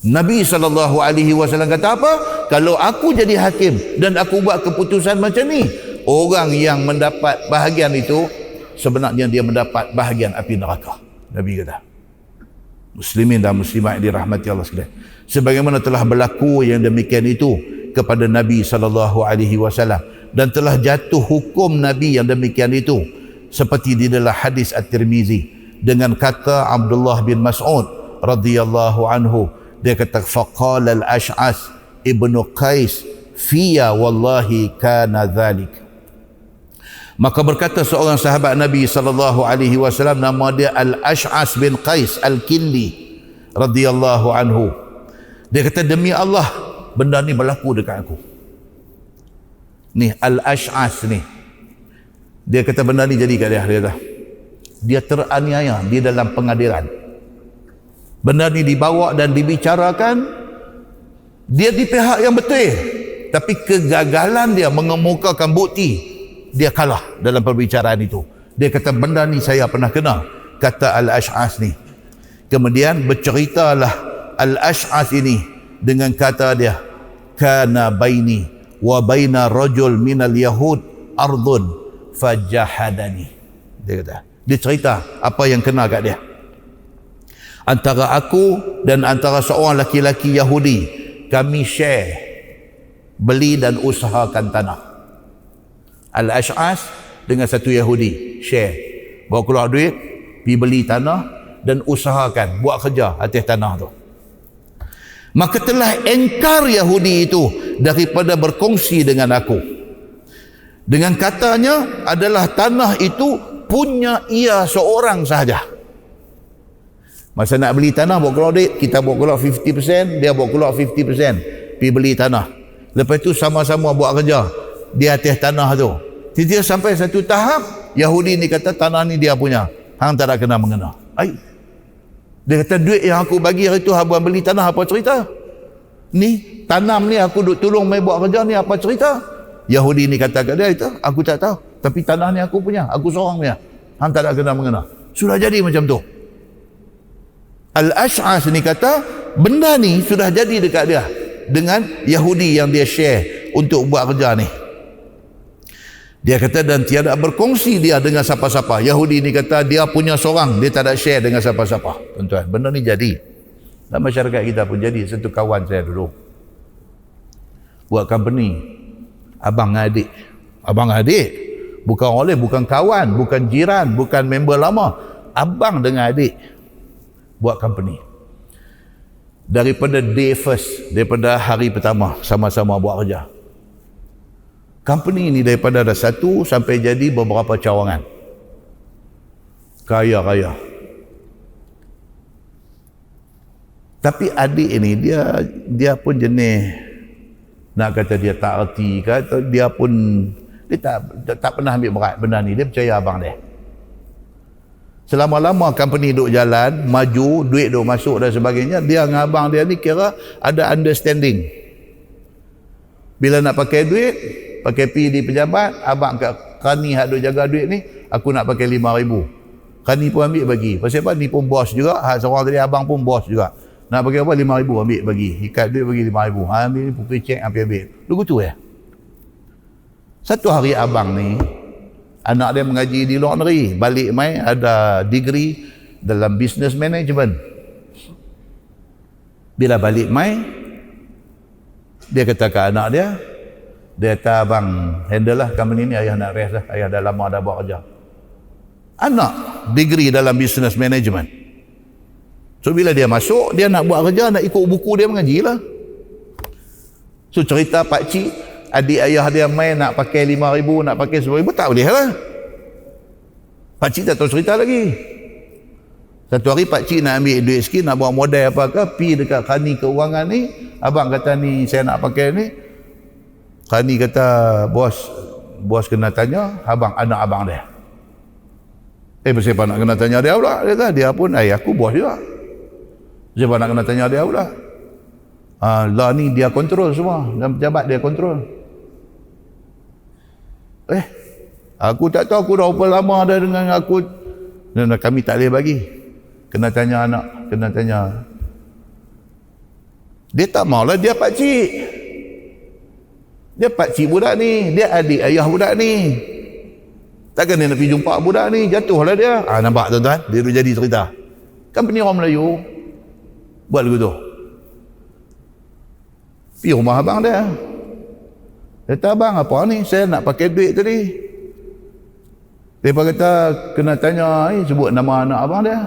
Nabi SAW kata apa? Kalau aku jadi hakim dan aku buat keputusan macam ni, orang yang mendapat bahagian itu sebenarnya dia mendapat bahagian api neraka. Nabi kata. Muslimin dan muslimat dirahmati Allah sekalian. Sebagaimana telah berlaku yang demikian itu kepada Nabi SAW dan telah jatuh hukum Nabi yang demikian itu seperti di dalam hadis At-Tirmizi dengan kata Abdullah bin Mas'ud radhiyallahu anhu, dia kata faqala al-Ash'as ibnu Qais fiya wallahi kana dhalik. Maka berkata seorang sahabat Nabi SAW, nama dia Al-Ash'as bin Qais Al-Kindi radhiyallahu anhu. Dia kata, demi Allah, benda ni berlaku dekat aku. Ni Al-Ash'as ni, dia kata benda ni jadi kat dia. Dia teraniaya di dalam pengadilan. Benda ni dibawa dan dibicarakan, dia di pihak yang betul, tapi kegagalan dia mengemukakan bukti, dia kalah dalam perbicaraan itu. Dia kata, benda ni saya pernah kena, kata Al-Ash'as ni. Kemudian berceritalah Al-Ash'as ini dengan kata dia, kana baini wa baina rajul minal yahud ardun fajahadani. Dia kata, dia cerita apa yang kena kat dia. Antara aku dan antara seorang laki-laki Yahudi, kami share beli dan usahakan tanah. Al-Ash'as dengan satu Yahudi share, bawa keluar duit, pergi beli tanah dan usahakan buat kerja atas tanah tu. Maka telah engkar Yahudi itu daripada berkongsi dengan aku, dengan katanya adalah tanah itu punya ia seorang sahaja. Masa nak beli tanah, bawa keluar duit, kita bawa keluar 50%, dia bawa keluar 50%, pergi beli tanah. Lepas tu sama-sama buat kerja di atas tanah tu. Tiba-tiba sampai satu tahap, Yahudi ni kata tanah ni dia punya, hang tak ada kena mengena. Dia kata, duit yang aku bagi hari tu abang beli tanah, apa cerita? Ni tanam ni aku duk tolong mai buat kerja ni, apa cerita? Yahudi ni kata kat dia, itu aku tak tahu, tapi tanah ni aku punya, aku seorang punya, hang tak ada kena mengena. Sudah jadi macam tu. Al-Ash'as ni kata, benda ni sudah jadi dekat dia dengan Yahudi yang dia share untuk buat kerja ni. Dia kata, dan tiada berkongsi dia dengan siapa-siapa. Yahudi ni kata dia punya seorang, dia tak ada share dengan siapa-siapa. Tuan-tuan, benda ni jadi dalam masyarakat kita pun jadi. Satu kawan saya dulu buat company, abang adik, bukan oleh, bukan kawan, bukan jiran, bukan member lama, abang dengan adik buat company. Daripada day first, daripada hari pertama sama-sama buat kerja, company ni daripada ada satu sampai jadi beberapa cawangan. Kaya-kaya. Tapi adik ini dia pun jenis, nak kata dia tak erti ke, dia pun dia tak pernah ambil berat benda ni. Dia percaya abang dia. Selama-lama company duk jalan, maju, duit duk masuk dan sebagainya, dia dengan abang dia ni kira ada understanding. Bila nak pakai duit, pakai pi di pejabat, abang kat Kani hak duk jaga duit ni, aku nak pakai 5,000. Kani pun ambil bagi. Pasal apa? Ni pun bos juga. Hak seorang tadi abang pun bos juga. Nak pakai apa? 5,000 ambil bagi. Ikat duit bagi 5,000. Ambil ni pukul cek ambil. Lu tu ya. Satu hari abang ni, anak dia mengaji di luar negeri, balik mai ada degree dalam business management. Bila balik mai, dia kata ke anak dia kata, abang handle lah company ni, ayah nak rest lah, ayah dah lama dah buat kerja. Anak degree dalam business management. So bila dia masuk, dia nak buat kerja, nak ikut buku dia mengaji lah. So cerita pakcik, adik ayah dia main nak pakai 5,000, nak pakai 10,000, tak boleh lah. Pakcik tak tahu cerita lagi. Satu hari pakcik nak ambil duit sikit, nak buat modal apa ke, pi dekat Khani Keuangan ni, abang kata ni saya nak pakai ni. Khani kata, bos kena tanya abang, anak abang dia. Siapa nak kena tanya dia pula? Dia kata, dia pun, aku bos juga. Siapa nak kena tanya dia pula? Lah ni dia kontrol semua, dan pejabat dia kontrol. Aku tak tahu, aku dah berapa lama dah dengan aku. Dan kami tak boleh bagi. Kena tanya anak, kena tanya. Dia tak maulah, dia pakcik. Dia pakcik budak ni, dia adik ayah budak ni. Takkan dia nak pergi jumpa budak ni, jatuhlah dia. Nampak tuan-tuan, dia dah jadi cerita. Company orang Melayu buat lagu tu. Pergi rumah abang dia. Dia kata, abang apa ni, saya nak pakai duit tadi. Dia kata, kena tanya, sebut nama anak abang dia.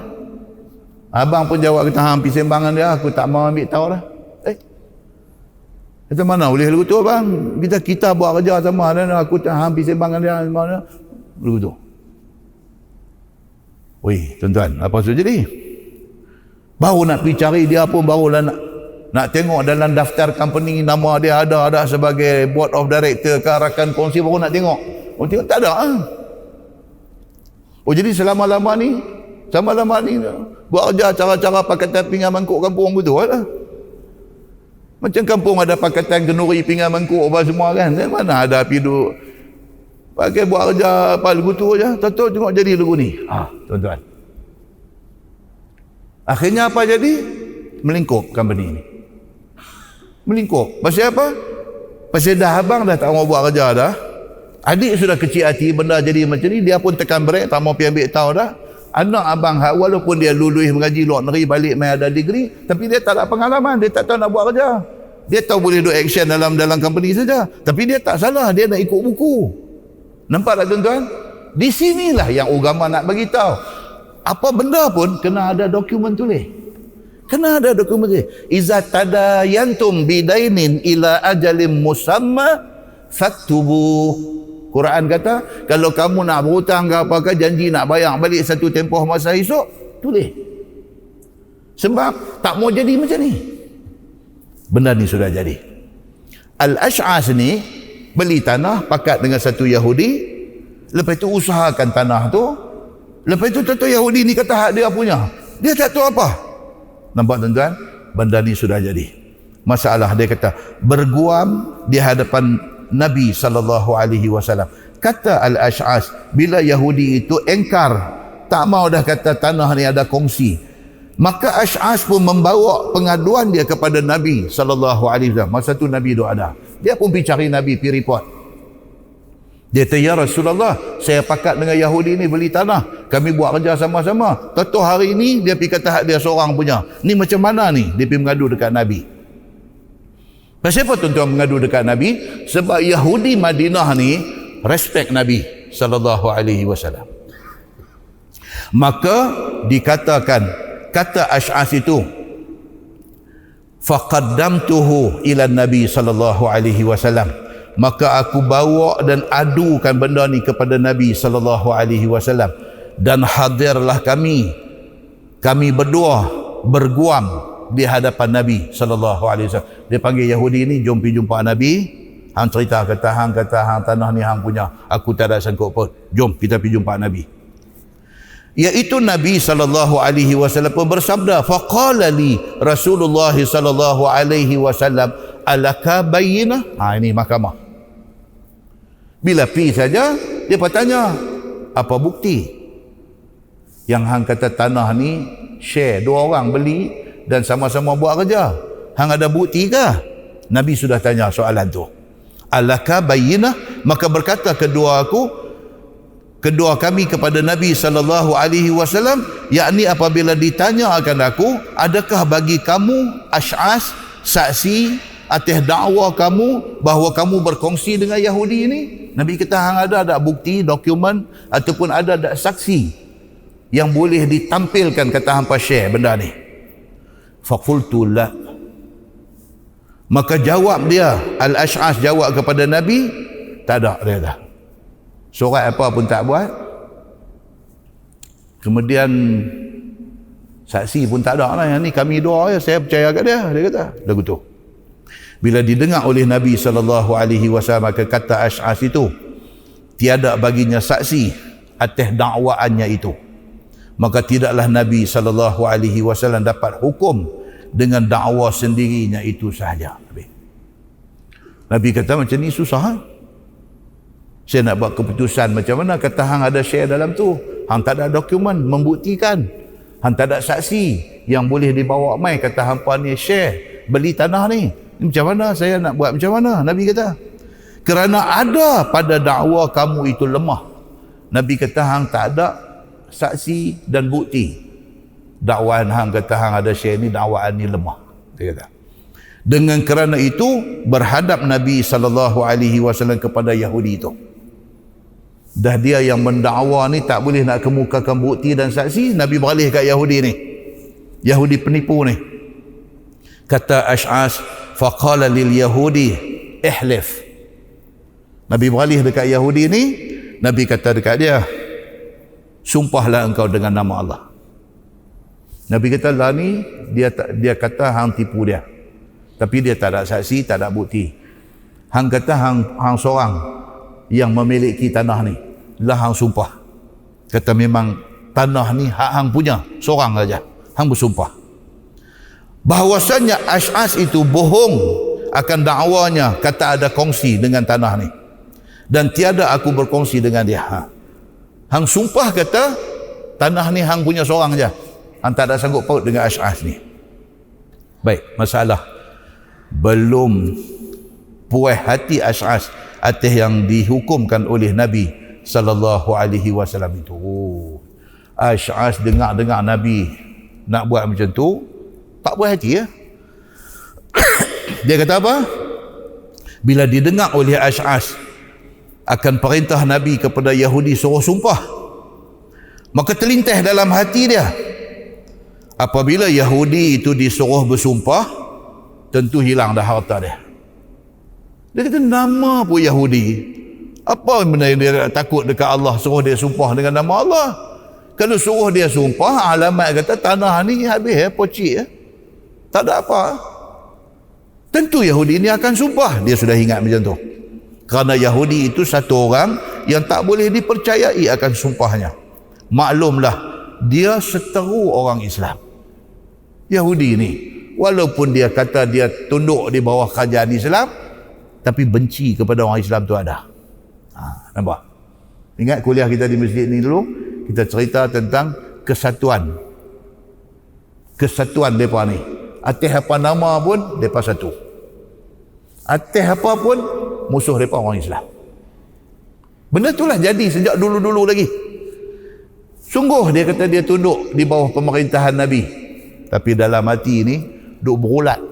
Abang pun jawab, kata, hampir sembangan dia, aku tak mau ambil tahu dah. Kata, mana boleh lagu tu abang, kita buat kerja sama, dan aku tak hampir sembangan dia. begitu. Wih, tuan-tuan, apa sudah jadi? Baru nak pergi cari dia pun barulah nak tengok dalam daftar company nama dia ada sebagai board of director ke rakan kongsi, baru nak tengok. Oh, tengok tak ada. Oh, jadi selama-lama ni buat kerja cara-cara pakatan pinggan mangkuk kampung gitu lah. Macam kampung ada pakatan kenduri pinggan mangkuk apa semua kan. Mana ada api duk pakai buat kerja apa lagu tu aja. Tahu tengok jadi lagu ni. Tuan-tuan. Akhirnya apa jadi? Melingkup company ni. Melingkup. Pasal apa? Pasal dah abang dah tak mau buat kerja dah. Adik sudah kecil hati benda jadi macam ni, dia pun tekan brek, tak mau pergi ambil tahu dah. Anak abang walaupun dia lulus mengaji luar negeri, balik main ada degree, tapi dia tak ada pengalaman, dia tak tahu nak buat kerja. Dia tahu boleh do action dalam company saja, tapi dia tak salah, dia nak ikut buku. Nampak tak tuan-tuan? Di sinilah yang agama nak bagi tahu. Apa benda pun kena ada dokumen tulis. Kena ada dokumen tulis. Iza tadayantum bidainin ila ajalim musamma faktubu. Quran kata, kalau kamu nak berhutang ke apakah, janji nak bayar balik satu tempoh masa esok, tulis. Sebab tak mau jadi macam ni. Benda ni sudah jadi. Al-Ash'as ni beli tanah pakat dengan satu Yahudi, lepas tu usahakan tanah tu, lepas tu tentu Yahudi ni kata hak dia punya. Dia tak tahu apa. Nampak tuan-tuan? Benda ni sudah jadi. Masalah dia kata, berguam di hadapan Nabi SAW. Kata Al-Ash'as, bila Yahudi itu engkar, tak mau dah kata tanah ni ada kongsi, maka Ash'as pun membawa pengaduan dia kepada Nabi SAW. Masa tu Nabi tu ada. Dia pun pergi cari Nabi, pergi report. Dia kata, ya Rasulullah, saya pakat dengan Yahudi ni beli tanah, kami buat kerja sama-sama. Tentu hari ini dia pergi kata hak dia seorang punya. Ni macam mana ni? Dia pergi mengadu dekat Nabi. Pasal apa tuan-tuan mengadu dekat Nabi? Sebab Yahudi Madinah ni respect Nabi SAW. Maka dikatakan, kata Ash'as itu, faqaddamtuhu ila Nabi SAW. Maka aku bawa dan adukan benda ni kepada Nabi SAW. Dan hadirlah kami berdua berguam di hadapan Nabi SAW. Dia panggil Yahudi ni, jom pergi jumpa Nabi. Hang cerita kata hang tanah ni hang punya, aku tak ada sangkut pun. Jom kita pergi jumpa Nabi. Iaitu Nabi SAW pun bersabda, faqala li Rasulullah SAW alaka bayyinah. Ini mahkamah. Bila pergi saja dia bertanya, apa bukti yang hang kata tanah ni share, dua orang beli dan sama-sama buat kerja? Hang ada bukti ke? Nabi sudah tanya soalan tu. Alaka bayyinah? Maka berkata kedua kami kepada Nabi SAW, yakni apabila ditanya akan aku, adakah bagi kamu Ash'as saksi atas dakwa kamu bahawa kamu berkongsi dengan Yahudi ini? Nabi kata, hang ada bukti, dokumen ataupun ada saksi yang boleh ditampilkan kata hampa share benda ni? Faqultu la. Maka jawab dia, Al-Ash'as jawab kepada Nabi, tak ada, dia kata. Surat apa pun tak buat. Kemudian saksi pun tak ada lah. Yang ni kami dua je, saya percaya kat dia kata. Lagu tu. Bila didengar oleh Nabi SAW, kata Ash'as itu, tiada baginya saksi atas dakwaannya itu. Maka tidaklah Nabi SAW dapat hukum dengan dakwa sendirinya itu sahaja. Nabi kata, macam ni susah. Saya nak buat keputusan macam mana? Kata hang ada share dalam tu, hang tak ada dokumen membuktikan, hang tak ada saksi yang boleh dibawa mai kata hampa ni share beli tanah ni. Macam mana saya nak buat macam mana? Nabi kata, kerana ada pada dakwa kamu itu lemah. Nabi kata, hang tak ada saksi dan bukti. Dakwaan hang kata hang ada share ni, dakwaan ni lemah. Dia kata. Dengan kerana itu berhadap Nabi SAW kepada Yahudi itu. Dah dia yang mendakwa ni tak boleh nak kemukakan bukti dan saksi, Nabi beralih kat Yahudi ni. Yahudi penipu ni. Kata Ash'as, faqala lil Yahudi ihlif. Nabi beralih dekat Yahudi ni, Nabi kata dekat dia, sumpahlah engkau dengan nama Allah. Nabi kata lah ni, dia kata hang tipu dia. Tapi dia tak ada saksi, tak ada bukti. Hang kata hang seorang yang memiliki tanah ni. Lah hang sumpah. Kata memang tanah ni hak hang punya, seorang saja. Hang bersumpah. Bahawasanya Ash'as itu bohong akan dakwanya, kata ada kongsi dengan tanah ni. Dan tiada aku berkongsi dengan dia. Hang sumpah kata tanah ni hang punya seorang saja. Hang tak ada sanggup paut dengan Ash'as ni. Baik, masalah belum puas hati Ash'as atas yang dihukumkan oleh Nabi sallallahu alaihi wasallam itu. Ash'as dengar Nabi nak buat macam tu, tak puas hati ya. Dia kata apa? Bila didengar oleh Ash'as akan perintah Nabi kepada Yahudi suruh sumpah, maka terlintas dalam hati dia, apabila Yahudi itu disuruh bersumpah, tentu hilang dah harta dia. Dia kata nama pun Yahudi, apa benda yang dia takut dekat Allah suruh dia sumpah dengan nama Allah? Kalau suruh dia sumpah, alamat kata tanah ni habis pocik tak ada apa. Tentu Yahudi ni akan sumpah. Dia sudah ingat macam tu. Kerana Yahudi itu satu orang yang tak boleh dipercayai akan sumpahnya. Maklumlah, dia seteru orang Islam. Yahudi ni, walaupun dia kata dia tunduk di bawah kerajaan Islam, tapi benci kepada orang Islam tu ada. Nampak? Ingat kuliah kita di masjid ni dulu, kita cerita tentang kesatuan. Kesatuan mereka ni. Atas apa nama pun, mereka satu. Atas apa pun, musuh mereka orang Islam. Benda itulah jadi sejak dulu-dulu lagi. Sungguh dia kata dia tunduk di bawah pemerintahan Nabi. Tapi dalam hati ni, duk berulat.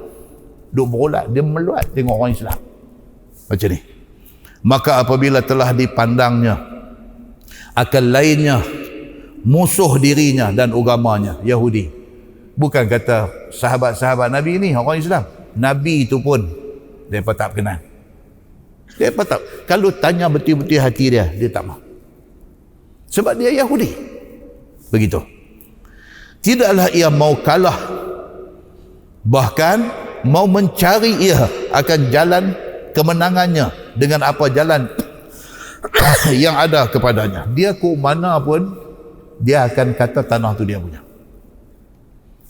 Dia meluat tengok orang Islam. Macam ni. Maka apabila telah dipandangnya akan lainnya musuh dirinya dan agamanya, Yahudi. Bukan kata sahabat-sahabat Nabi ni orang Islam. Nabi itu pun mereka tak kenal. Mereka tak. Kalau tanya betul-betul hati dia, dia tak mahu. Sebab dia Yahudi. Begitu. Tidaklah ia mau kalah. Bahkan mau mencari ia akan jalan kemenangannya dengan apa jalan yang ada kepadanya. Dia ke mana pun, dia akan kata tanah tu dia punya.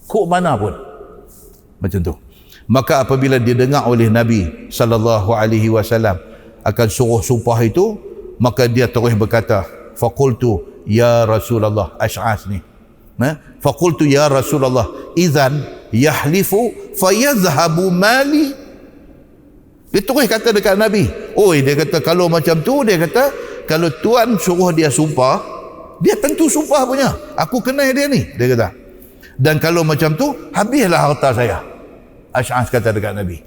Kok mana pun macam tu. Maka apabila didengar oleh Nabi sallallahu alaihi wasallam akan suruh sumpah itu, maka dia terus berkata, faqultu ya Rasulullah, Ash'as ni, faqultu ya Rasulullah idzan yahlifu fayazhabu mali. Dia terus kata dekat Nabi, dia kata kalau macam tu, dia kata kalau tuan suruh dia sumpah, dia tentu sumpah punya, aku kenal dia ni, dia kata. Dan kalau macam tu, habislah harta saya. Ash'as kata dekat Nabi.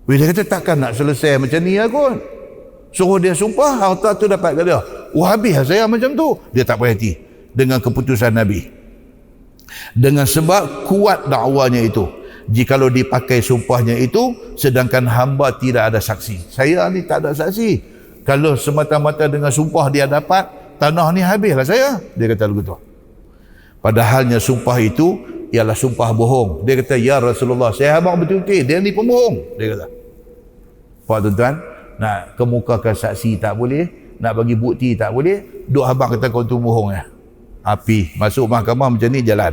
Dia kata takkan nak selesai macam ni aku. Suruh dia sumpah, harta tu dapat ke dia. Habis saya macam tu. Dia tak berhati dengan keputusan Nabi. Dengan sebab kuat dakwanya itu. Jikalau dipakai sumpahnya itu, sedangkan hamba tidak ada saksi. Saya ni tak ada saksi. Kalau semata-mata dengan sumpah dia dapat, tanah ni habislah saya. Dia kata begitu. Padahalnya sumpah itu ialah sumpah bohong. Dia kata, ya Rasulullah, saya abang betul-betul, dia ni pembohong. Dia kata. Pak tuan-tuan, nak kemukakan saksi tak boleh, nak bagi bukti tak boleh, duk abang kata kau tu bohong ya. Api, masuk mahkamah macam ni jalan.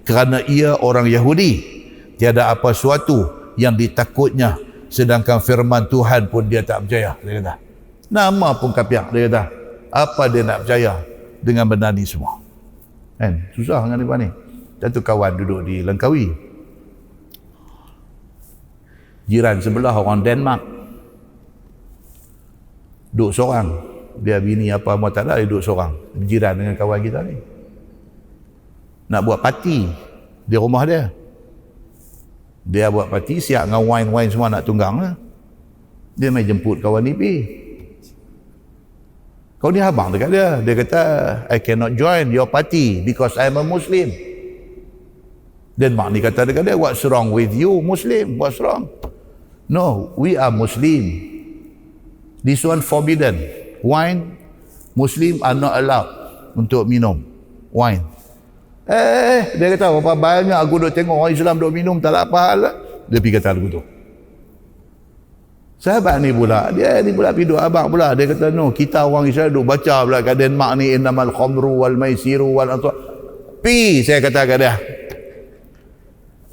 Kerana ia orang Yahudi, tiada apa suatu yang ditakutnya, sedangkan firman Tuhan pun dia tak percaya. Dia kata, nama pun kapiak. Dia kata, apa dia nak percaya dengan benda ni semua? Kan? Susah dengan mereka ni. Satu kawan duduk di Langkawi. Jiran sebelah orang Denmark. Duduk seorang. Dia bini apa tak ada, dia duduk seorang. Jiran dengan kawan kita ni. Nak buat parti di rumah dia. Dia buat parti, siap dengan wine-wine semua nak tunggang lah. Dia mai jemput kawan ni pergi. Kau ni abang dekat dia. Dia kata, I cannot join your party because I'm a Muslim. Dan mak ni kata dekat dia, what's wrong with you Muslim? What's wrong? No, we are Muslim. This one forbidden. Wine Muslim are not allowed untuk minum wine. Dia kata berapa banyak aku duk tengok orang Islam duk minum tak ada apa hal. Dia pergi kata lagu tu. Sahabat ni pula, dia ni pula pergi duk abang pula. Dia kata no, kita orang Islam duk baca pula kat Denmark ni innamal khamru wal maisiru wal ansar. Saya kata kat dia.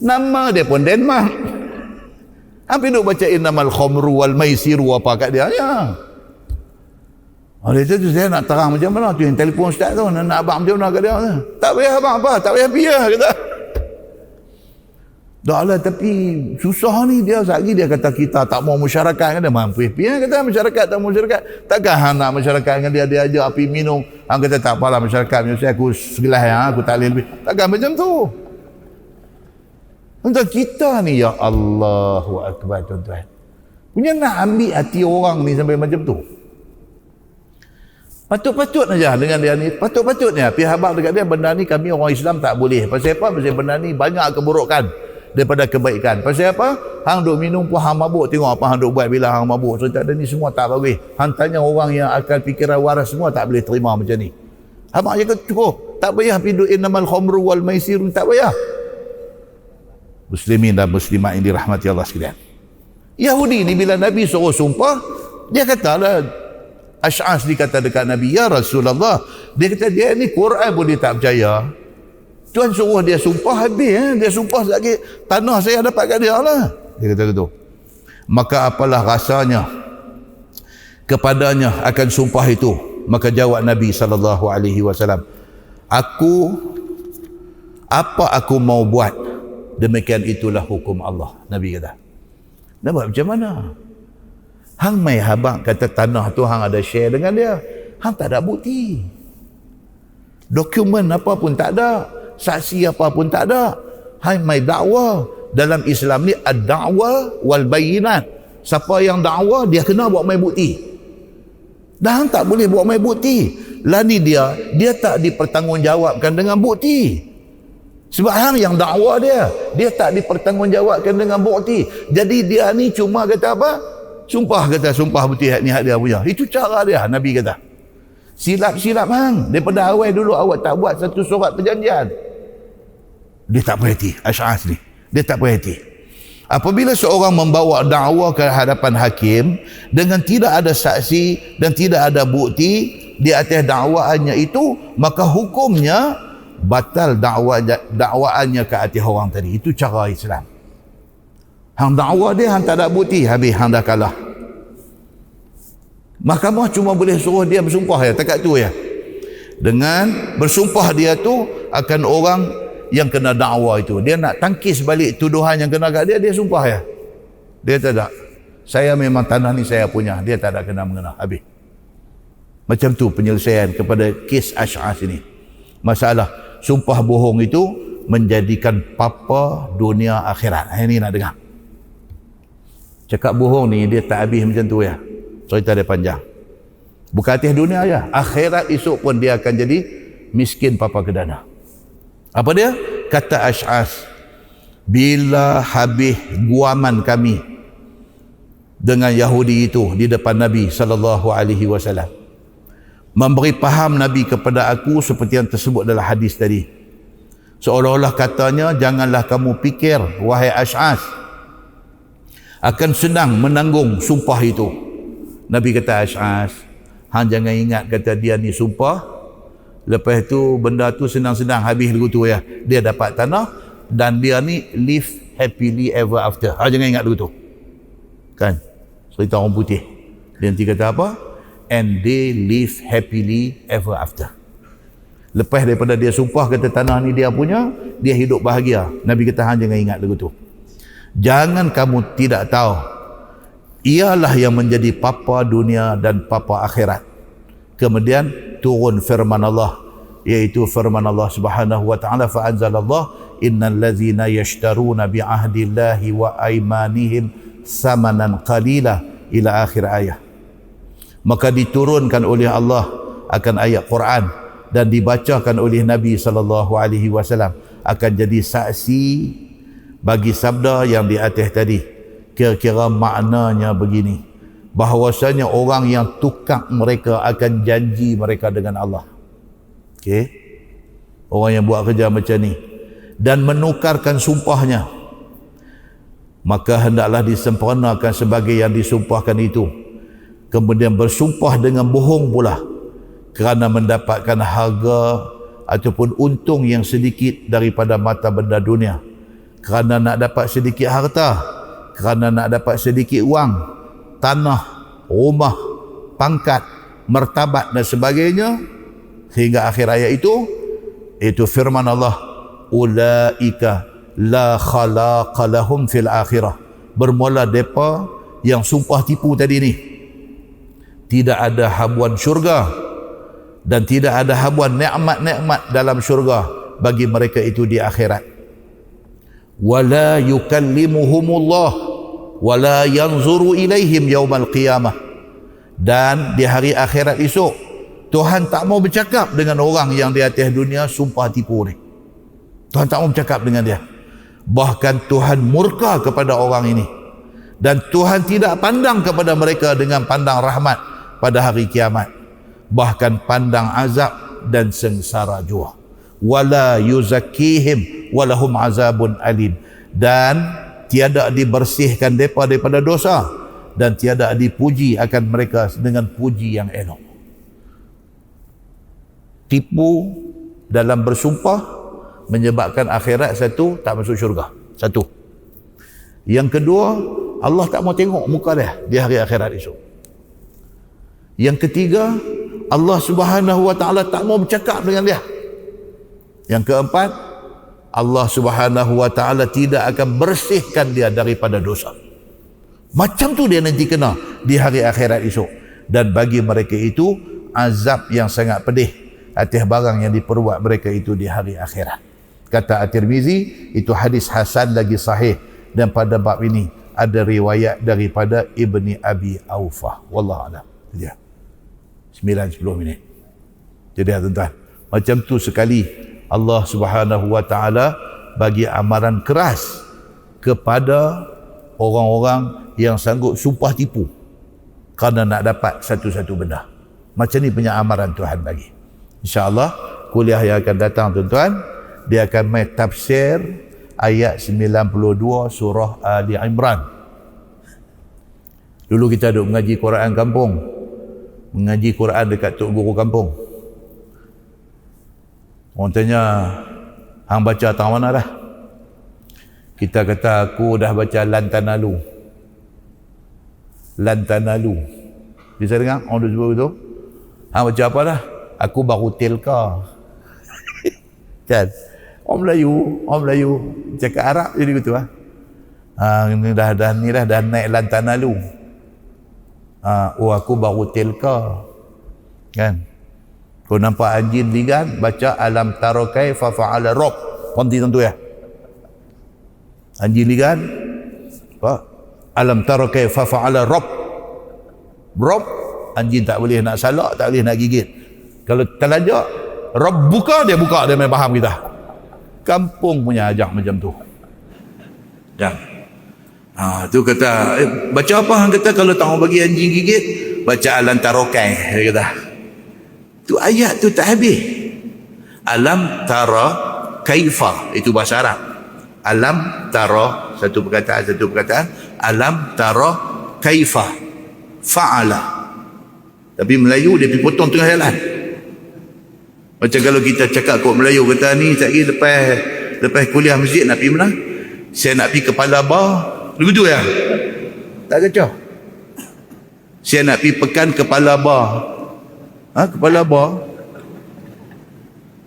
Nama dia pun Denmark. Apa duk baca innamal khamru wal maisiru apa kat dia? Ya. Oleh itu saya nak terang macam mana tu yang telefon ustaz tu nak abang macam mana kat dia. Tak payah abang apa, tak payah pergi lah kata. Dah lah tapi susah ni dia lagi dia kata kita tak mau masyarakat dengan dia mampu pergi kata masyarakat tak mau masyarakat. Takkan hang nak masyarakat dengan dia ajak api minum. Hang kata tak apalah masyarakat macam saya aku segelas aku tak boleh lebih. Takkan macam tu. Untuk kita ni ya Allahu Akbar tuan-tuan. Punya nak ambil hati orang ni sampai macam tu. Patut-patut aja dengan dia ni. Patut-patutnya pihak abang dekat dia benda ni kami orang Islam tak boleh. Pasal apa? Pasal benda ni banyak keburukan daripada kebaikan. Pasal apa? Hang duk minum pun hang mabuk. Tengok apa hang duk buat bila hang mabuk. So tak ada ni semua tak bagus. Hang tanya orang yang akal fikiran waras semua tak boleh terima macam ni. Abang cakap cukup. Tak payah pindu innamal khamru wal maisir. Tak payah. Muslimin dan muslimat yang dirahmati Allah sekalian. Yahudi ni bila Nabi suruh sumpah, dia katalah Ash'as dikata dekat Nabi, ya Rasulullah, dia kata dia ni Quran pun dia tak percaya. Tuan suruh dia sumpah habis, dia sumpah lagi tanah saya dapat kat dia lah. Dia kata gitu. Maka apalah rasanya kepadanya akan sumpah itu? Maka jawab Nabi SAW, apa aku mau buat, demikian itulah hukum Allah. Nabi kata. Nak buat macam mana? Hang mai habang kata tanah tu hang ada share dengan dia. Hang tak ada bukti. Dokumen apa pun tak ada. Saksi apa pun tak ada. Hang mai dakwa. Dalam Islam ni ad-da'wa wal bayinat. Siapa yang dakwa dia kena buat mai bukti. Dan hang tak boleh buat mai bukti. Lah ni dia tak dipertanggungjawabkan dengan bukti. Sebab hang yang dakwa dia tak dipertanggungjawabkan dengan bukti. Jadi dia ni cuma kata apa? Sumpah betul ni hak dia punya. Itu cara dia, Nabi kata. Silap-silap hang. Daripada awal dulu awak tak buat satu surat perjanjian. Dia tak berhati, Ash'as ni. Dia tak berhati. Apabila seorang membawa dakwa ke hadapan hakim dengan tidak ada saksi dan tidak ada bukti di atas dakwaannya itu, maka hukumnya batal dakwaannya ke atas orang tadi. Itu cara Islam. Hang dakwa dia, hang tak ada bukti, habis hang dah kalah. Mahkamah cuma boleh suruh dia bersumpah ya, takat tu ya. Dengan bersumpah dia tu akan orang yang kena dakwa itu. Dia nak tangkis balik tuduhan yang kena kat dia, dia sumpah ya. Dia tak. Saya memang tanah ni saya punya. Dia tak ada kena mengena, habis. Macam tu penyelesaian kepada kes Ash'as ini. Masalah sumpah bohong itu menjadikan papa dunia akhirat. Ini nak dengar. Cakap bohong ni dia tak habis macam tu ya. Cerita dia panjang. Bukan atas dunia aja, akhirat esok pun dia akan jadi miskin papa kedana. Apa dia? Kata Ash'as, bila habis guaman kami dengan Yahudi itu di depan Nabi SAW, memberi faham Nabi kepada aku seperti yang tersebut dalam hadis tadi. Seolah-olah katanya, janganlah kamu fikir wahai Ash'as akan senang menanggung sumpah itu. Nabi kata Ash'as, hang jangan ingat kata dia ni sumpah, lepas tu benda tu senang-senang habis lagu tu ya. Dia dapat tanah dan dia ni live happily ever after. Jangan ingat lagu tu. Kan? Cerita orang putih. Dia nanti kata apa? And they live happily ever after. Lepas daripada dia sumpah kata tanah ni dia punya, dia hidup bahagia. Nabi kata hang jangan ingat lagu tu. Jangan kamu tidak tahu, ialah yang menjadi papa dunia dan papa akhirat. Kemudian turun firman Allah, yaitu firman Allah Subhanahu wa taala, fa anzalallah innal ladzina yashtaruna bi ahdillahi wa aymanihim samanan qalila ila akhir ayat. Maka diturunkan oleh Allah akan ayat Quran dan dibacakan oleh Nabi SAW akan jadi saksi bagi sabda yang di atas tadi. Kira-kira maknanya begini, bahwasanya orang yang tukar mereka akan janji mereka dengan Allah. Okey, orang yang buat kerja macam ni dan menukarkan sumpahnya, maka hendaklah disempurnakan sebagai yang disumpahkan itu, kemudian bersumpah dengan bohong pula kerana mendapatkan harga ataupun untung yang sedikit daripada mata benda dunia, kerana nak dapat sedikit harta, kerana nak dapat sedikit wang, tanah, rumah, pangkat, martabat dan sebagainya, hingga akhir ayat itu firman Allah, ulaika la khalaqa lahum fil akhirah. Bermula depa yang sumpah tipu tadi ni, tidak ada habuan syurga dan tidak ada habuan nikmat-nikmat dalam syurga bagi mereka itu di akhirat. Wala yukallimuhumullah wala yanzuru ilaihim yaumal qiyamah. Dan di hari akhirat esok, Tuhan tak mau bercakap dengan orang yang di atas dunia sumpah tipu ni. Tuhan tak mau bercakap dengan dia. Bahkan Tuhan murka kepada orang ini, dan Tuhan tidak pandang kepada mereka dengan pandang rahmat pada hari kiamat, bahkan pandang azab dan sengsara jua. Wala yuzakkihim walahum azabun alim. Dan tiada dibersihkan mereka daripada dosa, dan tiada dipuji akan mereka dengan puji yang elok. Tipu dalam bersumpah menyebabkan akhirat satu, tak masuk syurga. Satu. Yang kedua, Allah tak mau tengok muka dia di hari akhirat esok. Yang ketiga, Allah Subhanahu wa taala tak mau bercakap dengan dia. Yang keempat, Allah Subhanahu wa taala tidak akan bersihkan dia daripada dosa. Macam tu dia nanti kena di hari akhirat esok. Dan bagi mereka itu azab yang sangat pedih atas barang yang diperbuat mereka itu di hari akhirat. Kata At-Tirmizi, itu hadis hasan lagi sahih, dan pada bab ini ada riwayat daripada Ibni Abi Aufah. Wallahu a'lam. Ya. 9-10 minit. Jadi tuan-tuan, macam tu sekali Allah Subhanahu wa taala bagi amaran keras kepada orang-orang yang sanggup sumpah tipu kerana nak dapat satu-satu benda. Macam ni punya amaran Tuhan bagi. InsyaAllah kuliah yang akan datang tuan-tuan, dia akan main tafsir ayat 92 surah Ali Imran. Dulu kita duduk mengaji Quran kampung, mengaji Quran dekat tok guru kampung. Orang tanya, hang baca tang mana dah? Kita kata, aku dah baca Lantanalu. Lantanalu. Bisa dengar orang duduk sebut tu? Hang baca apa dah? Aku baru tilka. Kan? Orang Melayu cakap Arab jadi gitu ah. Ini dah naik Lantanalu. Aku baru tilka. Kan? Kau nampak anjing ligan, baca alam tara kaifa fa'ala rabb. Konti tentu ya. Anjing ligan apa? Alam tara kaifa fa'ala rabb. Rabb, anjing tak boleh nak salak, tak boleh nak gigit. Kalau terlajak, Rabb buka, dia main faham kita. Kampung punya ajak macam tu. Dan tu kata, baca apa hang kata kalau tak mau bagi anjing gigit, baca alam tarokai, dia kata. Tu ayat tu tak habis. Alam tara kaifa, itu bahasa Arab. Alam tara, satu perkataan, alam tara kaifa fa'ala. Tapi Melayu dia pergi potong tengah jalan. Macam kalau kita cakap kod Melayu, kata ni sekali lepas kuliah masjid nak pergi mana? Saya nak pergi Kepala Bar. Begitu ya? Tak kacau. Saya nak pergi pekan Kepala Bar. Kepala Bar?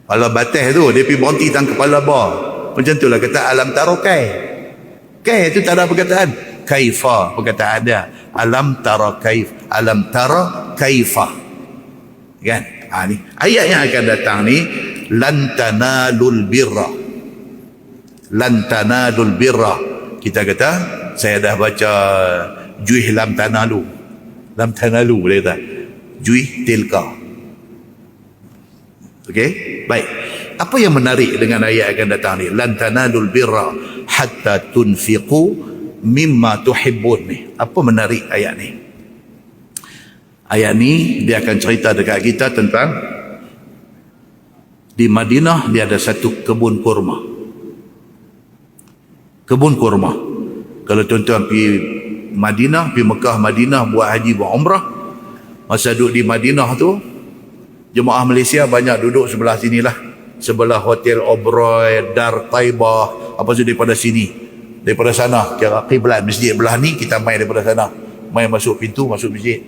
Kepala batas tu, dia pergi berhenti tang Kepala Bar. Macam tu lah kata alam tarokai. Kai itu tak ada perkataan. Kaifa perkataan dia. Alam tara kaif. Alam tara kaifa. Kan? Ni ayat yang akan datang ni, lan tanalul birra. Lan tanalul birra. Kita kata, saya dah baca juih lam tanalu. Lam tanalu boleh kata. Juih tilka. Okey? Baik. Apa yang menarik dengan ayat akan datang ni? Lan tanalul birra hatta tunfiqu mimma tuhibbun ni. Apa menarik ayat ni? Ayat ni dia akan cerita dekat kita tentang di Madinah dia ada satu kebun kurma. Kebun kurma. Kalau tuan-tuan pergi Madinah, pergi Mekah, Madinah buat haji, buat umrah, masa duduk di Madinah tu, jemaah Malaysia banyak duduk sebelah sinilah, sebelah Hotel Oberoi, Dar Taibah, apa tu daripada sini, daripada sana kira kiblat masjid belah ni, kita main daripada sana, main masuk pintu masuk masjid.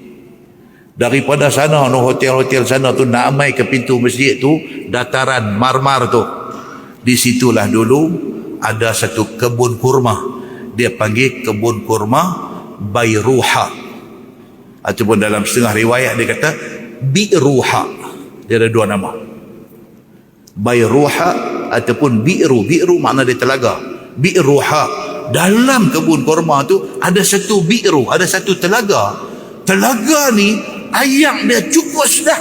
Daripada sana no hotel-hotel sana tu nak mai ke pintu masjid tu, dataran marmar tu, di situlah dulu ada satu kebun kurma, dia panggil kebun kurma Bayruha, ataupun dalam setengah riwayat dia kata Bi'ruha. Dia ada dua nama, Bayruha ataupun Bi'ru makna dia telaga. Bi'ruha, dalam kebun kurma tu ada satu bi'ru, ada satu telaga. Telaga ni air dia cukup sudah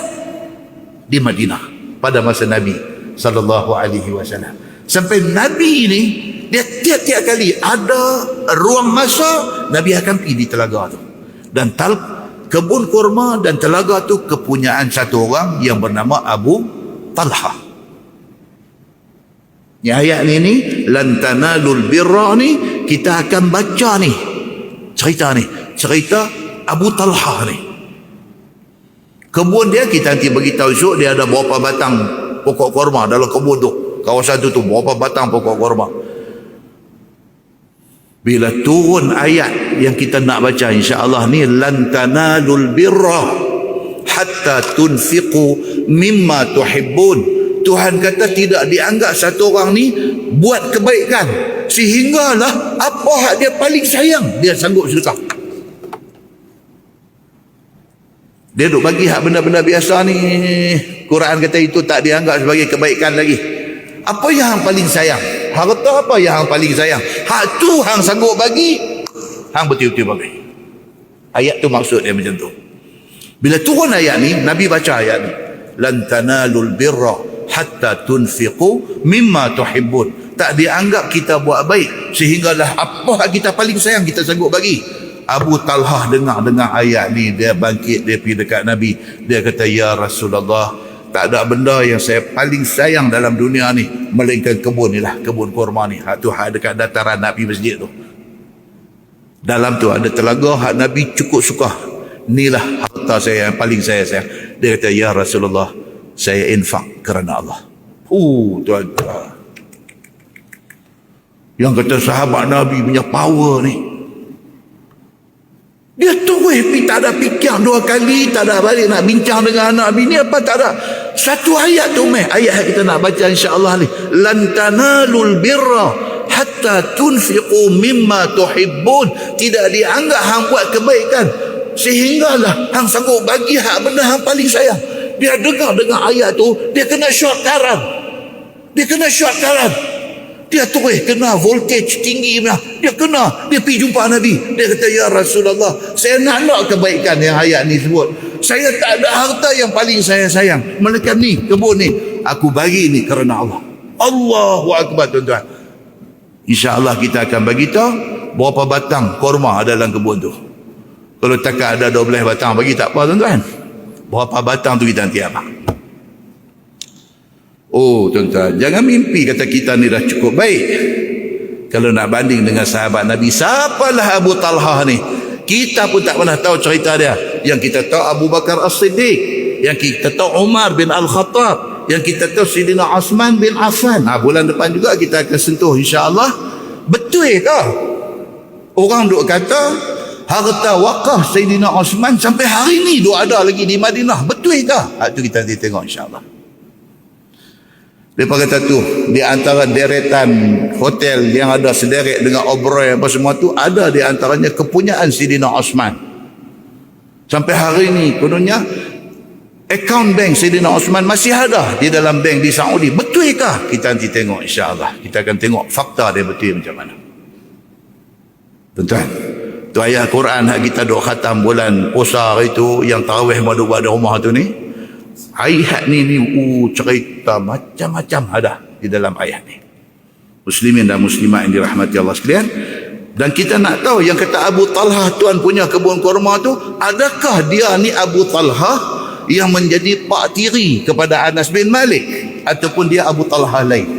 di Madinah pada masa Nabi SAW. Sampai Nabi ni dia tiap-tiap kali ada ruang masa, Nabi akan pergi di telaga tu. Dan kebun kurma dan telaga tu kepunyaan satu orang yang bernama Abu Talha. Ni ayat ni lan tanalul birra ni kita akan baca ni cerita Abu Talha ni. Kebun dia kita nanti bagi tahu esok dia ada berapa batang pokok kurma dalam kebun tu. Kawasan tu berapa batang pokok kurma. Bila turun ayat yang kita nak baca insya-Allah ni, lan tanalul birra hatta tunfiqu mimma tuhibbun. Tuhan kata tidak dianggap satu orang ni buat kebaikan sehinggalah apa hak dia paling sayang dia sanggup sedekah. Dia duk bagi hak benda-benda biasa ni, Quran kata itu tak dianggap sebagai kebaikan lagi. Apa yang hang paling sayang? Harta apa yang hang paling sayang? Hak tu hang sanggup bagi, hang betul-betul bagi. Ayat tu maksud dia macam tu. Bila turun ayat ni, Nabi baca ayat ni, lan tanalul birra hatta tunfiqu mimma tuhibbun. Tak dianggap kita buat baik sehinggalah apa kita paling sayang kita sanggup bagi. Abu Talha dengar ayat ni, dia bangkit, dia pergi dekat Nabi, dia kata, ya Rasulullah, tak ada benda yang saya paling sayang dalam dunia ni melainkan kebun ni lah, kebun kurma ni. Hak tu hak dekat dataran Nabi masjid tu, dalam tu ada telaga, hak Nabi cukup suka. Inilah harta saya yang paling saya sayang. Dia kata, ya Rasulullah, saya infak kerana Allah. Tuan-tuan, yang kata sahabat Nabi punya power ni, dia terus tak ada fikir dua kali, tak ada balik nak bincang dengan anak bini apa, tak ada. Satu ayat tu ayat yang kita nak baca insya-Allah ni, lan tanalul birra hatta tunfiqu mimma tuhibbun. Tidak dianggap hang buat kebaikan sehinggalah hang sanggup bagi hak benda hang paling sayang. Dia dengar ayat tu, dia kena short karan. Dia terus kena voltage tinggi, dia pergi jumpa Nabi. Dia kata, ya Rasulullah, saya nak kebaikan yang ayat ni sebut. Saya tak ada harta yang paling saya sayang melainkan ni, kebun ni. Aku bagi ni kerana Allah. Allahu Akbar, tuan-tuan. InsyaAllah kita akan bagi tahu berapa batang kurma ada dalam kebun tu. Kalau takat ada 12 batang bagi tak apa, tuan-tuan. Berapa batang tu kita nanti apa? Tuan-tuan, jangan mimpi kata kita ni dah cukup baik. Kalau nak banding dengan sahabat Nabi, siapalah Abu Talha ni? Kita pun tak pernah tahu cerita dia. Yang kita tahu Abu Bakar As-Siddiq, yang kita tahu Umar bin Al-Khattab, yang kita tahu Sayyidina Osman bin Affan. Bulan depan juga kita akan sentuh insya-Allah. Betul ke orang duk kata harta wakaf Sayyidina Osman sampai hari ni duk ada lagi di Madinah? Betul ke? Itu kita nanti tengok insya-Allah. Mereka kata tu, di antara deretan hotel yang ada sederet dengan Oberoi apa semua tu, ada di antaranya kepunyaan Sayyidina Osman. Sampai hari ni kononnya akaun bank Sayyidina Osman masih ada di dalam bank di Saudi. Betul ke? Kita nanti tengok insya-Allah. Kita akan tengok fakta dia betul macam mana. Tuan-tuan, tu ayat Quran yang kita duk khatam bulan puasa itu, yang tarawih madu buat di rumah tu ni. Ayat ni cerita macam-macam ada di dalam ayat ni. Muslimin dan muslimat yang dirahmati Allah sekalian, Dan kita nak tahu yang kata Abu Talhah tuan punya kebun kurma tu, adakah dia ni Abu Talhah yang menjadi pak tiri kepada Anas bin Malik, ataupun dia Abu Talhah lain?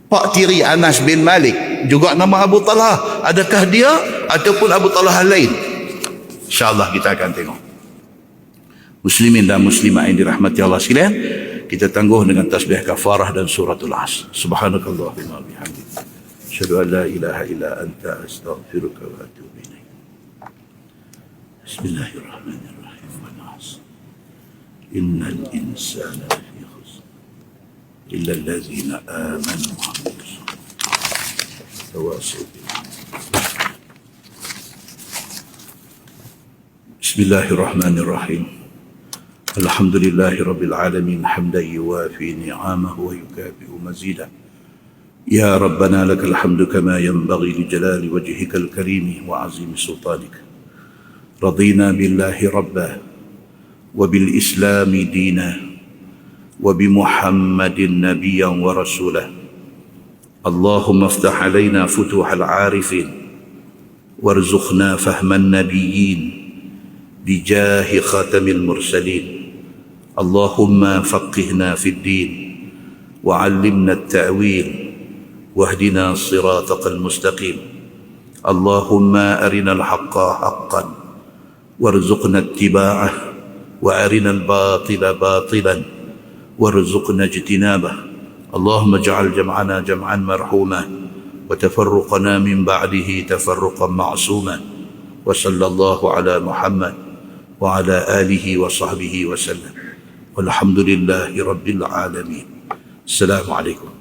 Pak tiri Anas bin Malik juga nama Abu Talhah, adakah dia ataupun Abu Talhah lain? InsyaAllah kita akan tengok. Muslimin dan muslimat yang dirahmati Allah sekalian, kita tangguh dengan tasbih kafarah dan suratul Asr. Subhanakallahumma bihamdika, asyhadu an la ilaha illa anta, astaghfiruka wa atubu ilaik. Bismillahirrahmanirrahim. Wal 'asr. Innal insana lafi khusr illa allazina amanu wa 'amilus solihati tawasaw bil haqqi. Bismillahirrahmanirrahim. Alhamdulillahi rabbil alamin, hamdan yuwafi ni'amahu wa yukafi'u mazidah. يا ربنا لك الحمد كما ينبغي لجلال وجهك الكريم وعظيم سلطانك. رضينا بالله ربا وبالإسلام دينا وبمحمد نبيا ورسولا. اللهم افتح علينا فتوح العارفين وارزقنا فهم النبيين بجاه خاتم المرسلين. اللهم فقهنا في الدين وعلمنا التأويل واهدنا صراطك المستقيم. اللهم أرنا الحق حقا وارزقنا اتباعه وأرنا الباطل باطلا وارزقنا اجتنابه. اللهم اجعل جمعنا جمعا مرحوما وتفرقنا من بعده تفرقا معصوما. وصلى الله على محمد وعلى آله وصحبه وسلم والحمد لله رب العالمين. السلام عليكم.